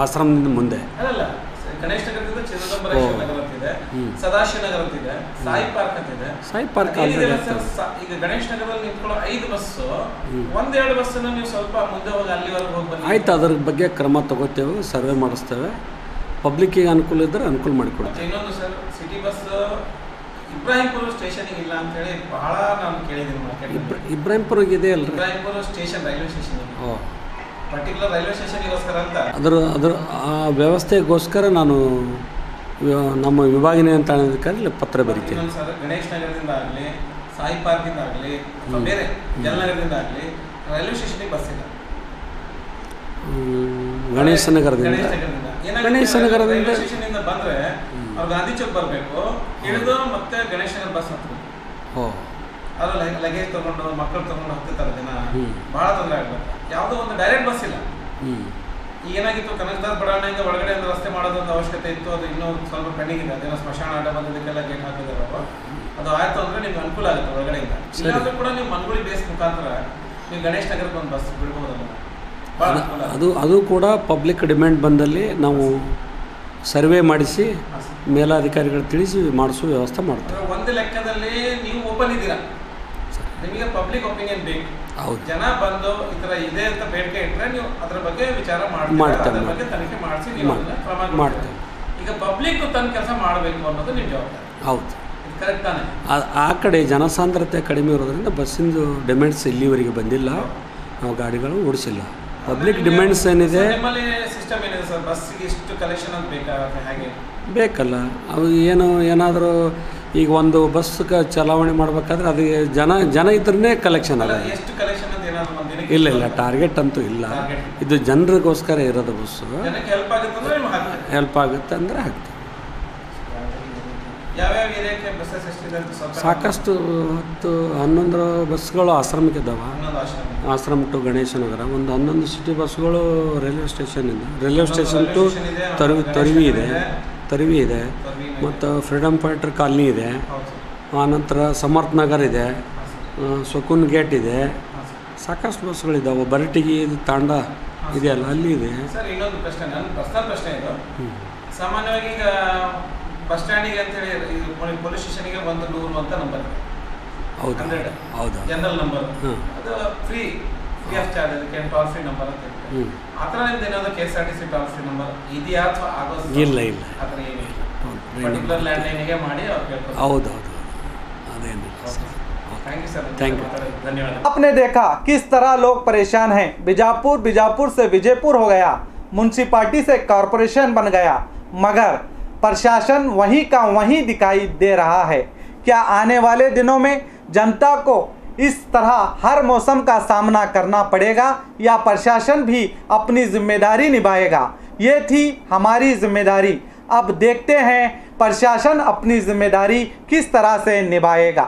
ಆಶ್ರಮದಿಂದ ಮುಂದೆ ಅಲ್ಲ, ಗಣೇಶ ನಗರದಿಂದ ಚಿದಂಬರೇಶ್ವರ ನಗರ ಅಂತಿದೆ, ಸದಾಶಿವ ನಗರ ಅಂತಿದೆ, ಸಾಯಿ ಪಾರ್ಕ್ ಅಂತಿದೆ. ಸಾಯಿ ಪಾರ್ಕ್ ಈಗ ಗಣೇಶ ನಗರದಲ್ಲಿ ನಿಂತ್ಕೊಳ್ಳೋ 5 ಬಸ್, 1-2 ಬಸ್ ನೀವು ಸ್ವಲ್ಪ ಮುಂದೆ ಹೋಗಿ ಅಲ್ಲಿವರೆಗೆ ಹೋಗಿ ಬನ್ನಿ. ಆಯ್ತು, ಅದ್ರ ಬಗ್ಗೆ ಕ್ರಮ ತಗೋತೇವೆ, ಸರ್ವೆ ಮಾಡಿಸ್ತೇವೆ, ಪಬ್ಲಿಕ್ಕಿಗೆ ಅನುಕೂಲ ಇದ್ದರೆ ಅನುಕೂಲ ಮಾಡಿಕೊಡ್ತೇವೆ. ಇನ್ನೊಂದು ಸರ್, ಸಿಟಿ ಬಸ್ ಇಬ್ರಾಹಿಂಪುರ ಸ್ಟೇಷನ್ಗೆ ಇಲ್ಲ ಅಂತ ಹೇಳಿ ಬಹಳ ನಾನು ಕೇಳಿದ್ದೀನಿ ಮಾರ್ಕೆಟ್. ಇಬ್ರಾಹಿಂಪುರಗೆ ಇದೆ ಅಲ್ರಿ? Ibrahimpur station, railway station, particular railway ಸ್ಟೇಷನ್ಗೋಸ್ಕರ ಅಂತ ಅದರ ಆ ವ್ಯವಸ್ಥೆಗೋಸ್ಕರ ನಾನು ನಮ್ಮ ವಿಭಾಗೀಯ ನಿಯಂತ್ರಣಾಧಿಕಾರಿ ಪತ್ರ ಬರೀತೀನಿ. ಸರ್, ಗಣೇಶ ನಗರದಿಂದ ಆಗಲಿ, ಸಾಯಿ ಪಾರ್ಕಿಂದ ಆಗಲಿ, ಬೇರೆ ಜಲನಗರದಿಂದ ಆಗಲಿ ರೈಲ್ವೆ ಸ್ಟೇಷನ್ಗೆ ಬಸ್ ಇಲ್ಲ. ಗಣೇಶ ನಗರದಿಂದ ರೈಲ್ವೆ ಸ್ಟೇಷನ್ ಬಂದ್ರೆ ಅವ್ರು ಗಾಂಧಿ ಚೌಕ್ ಬರಬೇಕು, ಇಳಿದು ಮತ್ತೆ ಗಣೇಶ ನಗರ ಬಸ್ ಹತ್ತಬೇಕು. ಅದು ಲಗೇಜ್ ತಗೊಂಡು ಮಕ್ಕಳು ತಗೊಂಡು ಹತ್ತಿರ್ತಾರೆ ಜನ, ಬಹಳ ತೊಂದರೆ ಆಗ್ಬೇಕು. ಯಾವುದೋ ಒಂದು ಡೈರೆಕ್ಟ್ ಬಸ್ ಇಲ್ಲ. ಈಗ ಏನಾಗಿತ್ತು, ಕನಕದಾಸ ಬಡಾವಣೆಯಿಂದ ಒಳಗಡೆ ಒಂದು ರಸ್ತೆ ಮಾಡೋದಂತ ಅವಶ್ಯಕತೆ ಇತ್ತು, ಅದು ಇನ್ನೂ ಸ್ವಲ್ಪ ಪೆಂಡಿಂಗ್ ಇದೆ. ಅದೇನೋ ಸ್ಮಶಾನ ಆಟ ಬಂದಿದ್ದಕ್ಕೆಲ್ಲ ಗೇಟ್ ಹಾಕಿದಾರೆ ಅವರು. ಅದು ಆಯ್ತು ಅಂದ್ರೆ ನಿಮ್ಗೆ ಅನುಕೂಲ ಆಗುತ್ತೆ ಒಳಗಡೆಯಿಂದ. ಇಲ್ಲಾಂದ್ರೂ ಕೂಡ ನೀವು ಮನ್ಗುಳಿ ಬೇಸ್ ಮುಖಾಂತರ ನೀವು ಗಣೇಶ ನಗರಕ್ಕೆ ಒಂದು ಬಸ್ ಬಿಡ್ಬೋದಲ್ಲ. ಅದು ಕೂಡ ಪಬ್ಲಿಕ್ ಡಿಮ್ಯಾಂಡ್ ಬಂದಲ್ಲಿ ನಾವು ಸರ್ವೆ ಮಾಡಿಸಿ ಮೇಲಾಧಿಕಾರಿಗಳು ತಿಳಿಸಿ ಮಾಡಿಸುವ ವ್ಯವಸ್ಥೆ ಮಾಡ್ತಾರೆ. ಒಂದು ಲೆಕ್ಕದಲ್ಲಿ ನೀವು ಓಪನ್ ಇದ್ದೀರಾ, ನಿಮಗೆ ಪಬ್ಲಿಕ್ ಒಪಿನಿಯನ್ ಬೇಕು. ಜನ ಬಂದು ಈ ಥರ ಇದೆ ಅಂತ ಬೇಡಿಕೆ ಇಟ್ಟರೆ ನೀವು ಅದ್ರ ಬಗ್ಗೆ ವಿಚಾರ ಮಾಡ್ತಾರೆ, ಅದ್ರ ಬಗ್ಗೆ ತನಿಖೆ ಮಾಡಿಸಿ ನೀವು ಅದನ್ನ ಕ್ರಮ ಮಾಡ್ತೀವಿ. ಈಗ ಪಬ್ಲಿಕ್ ತನ್ನ ಕೆಲಸ ಮಾಡಬೇಕು ಅನ್ನೋದು ನಿಮ್ಮ ಜವಾಬ್ದಾರಿ. ಹೌದು, ಕರೆಕ್ಟ್ ತಾನೆ? ಆ ಕಡೆ ಜನಸಾಂದ್ರತೆ ಕಡಿಮೆ ಇರೋದ್ರಿಂದ ಬಸ್ಸಿಂದು ಡಿಮ್ಯಾಂಡ್ಸ್ ಇಲ್ಲಿವರೆಗೆ ಬಂದಿಲ್ಲ, ನಾವು ಗಾಡಿಗಳು ಓಡಿಸಿಲ್ಲ. ಪಬ್ಲಿಕ್ ಡಿಮ್ಯಾಂಡ್ಸ್ ಏನಿದೆ, ನಿಮ್ಮಲ್ಲಿ ಸಿಸ್ಟಮ್ ಏನಿದೆ ಸರ್, ಬಸ್ಸಿಗೆ ಇಷ್ಟು ಕಲೆಕ್ಷನ್ ಅಂತ ಬೇಕಾಗುತ್ತೆ, ಹಾಗೆ ಬೇಕಲ್ಲ? ಅವು ಏನಾದರೂ ಈಗ ಒಂದು ಬಸ್ ಚಲಾವಣೆ ಮಾಡಬೇಕಾದ್ರೆ ಅದಕ್ಕೆ ಜನ ಇದ್ರೇ ಕಲೆಕ್ಷನ್ ಆಗುತ್ತೆ. ಎಷ್ಟು ಕಲೆಕ್ಷನ್ ಅಂತ ಏನಾದರೂ ಒಂದು ಇಲ್ಲ, ಟಾರ್ಗೆಟ್ ಅಂತೂ ಇಲ್ಲ. ಇದು ಜನರಿಗೋಸ್ಕರ ಇರೋದು ಬಸ್ಸು. ಜನಕ್ಕೆ ಹೆಲ್ಪ್ ಆಗುತ್ತೆ ಅಂದ್ರೆ ಹೆಲ್ಪ್ ಆಗುತ್ತೆ ಅಂದರೆ ಹಾಕ್ತೀವಿ. ಯಾವ್ಯಾವ ಏರಿಯಾಕ್ಕೆ ಬಸ್ಸಸ್ ಎಷ್ಟಿದೆ ಅಂತ ಸ್ವಲ್ಪ ಸಾಕಷ್ಟು 10-11 ಬಸ್ಗಳು ಆಶ್ರಮಕ್ಕಿದ್ದಾವೆ. 11 ಆಶ್ರಮ. ಆಶ್ರಮ ಟು ಗಣೇಶ ನಗರ, ಒಂದು 11 ಸಿಟಿ ಬಸ್ಗಳು ರೈಲ್ವೆ ಸ್ಟೇಷನಿಂದ, ರೈಲ್ವೆ ಸ್ಟೇಷನ್ ಟು ತರ್ವಿ ಇದೆ ಮತ್ತು ಫ್ರೀಡಮ್ ಫೈಟರ್ ಕಾಲನಿ ಇದೆ, ಆನಂತರ ಸಮರ್ಥ ನಗರ್ ಇದೆ, ಸುಕೂನ್ ಗೇಟ್ ಇದೆ, ಸಾಕಷ್ಟು ಬಸ್ಗಳಿದ್ದಾವೆ. ಬರಟಿಗಿ ತಾಂಡ ಇದೆಯಲ್ಲ ಅಲ್ಲಿ ಇದೆ. ಸರ್ ಇನ್ನೊಂದು ಪ್ರಶ್ನೆ, ನನ್ನ ಪರ್ಸನಲ್ ಪ್ರಶ್ನೆ ಇದು. ಸಾಮಾನ್ಯವಾಗಿ ಈಗ ಬಸ್ ಸ್ಟ್ಯಾಂಡಿಗೆ ಅಂತೇಳಿ ಇದು ಪೊಲೀಸ್ ಸ್ಟೇಷನ್ಗೆ 100 ಅಂತ ನಂಬರ್ ಇದೆ. ಹೌದು ಹೌದು ಜನರಲ್ ನಂಬರ್, ಅದು ಫ್ರೀ ಆಫ್ ಚಾರ್ಜ್, ಅದಕ್ಕೆ ಟೋಲ್ ಫ್ರೀ ನಂಬರ್ ಅಂತ ಹೇಳ್ತಾರೆ. ಆ ಥರ ನಿಮ್ದು ಏನಾದ್ರು KSRTC ಟೋಲ್ ಫ್ರೀ ನಂಬರ್ ಇದೆಯಾ ಅಥವಾ ಆಗೋದು? ಇಲ್ಲ ಆ ಥರ ಏನಿಲ್ಲ, ಪರ್ಟಿಕ್ಯುಲರ್ ಲ್ಯಾಂಡ್ ಲೈನಿಗೆ ಮಾಡಿ ಅವ್ರು ಕೇಳ್ತಾರೆ. ಹೌದು ಅದೇನಿಲ್ಲ. Thank you sir, thank you, धन्यवाद। आपने देखा किस तरह लोग परेशान हैं। बीजापुर से विजयपुर हो गया, म्यूनसिपालिटी से कॉरपोरेशन बन गया, मगर प्रशासन वहीं का वहीं दिखाई दे रहा है। क्या आने वाले दिनों में जनता को इस तरह हर मौसम का सामना करना पड़ेगा या प्रशासन भी अपनी जिम्मेदारी निभाएगा? ये थी हमारी जिम्मेदारी। अब देखते हैं प्रशासन अपनी जिम्मेदारी किस तरह से निभाएगा।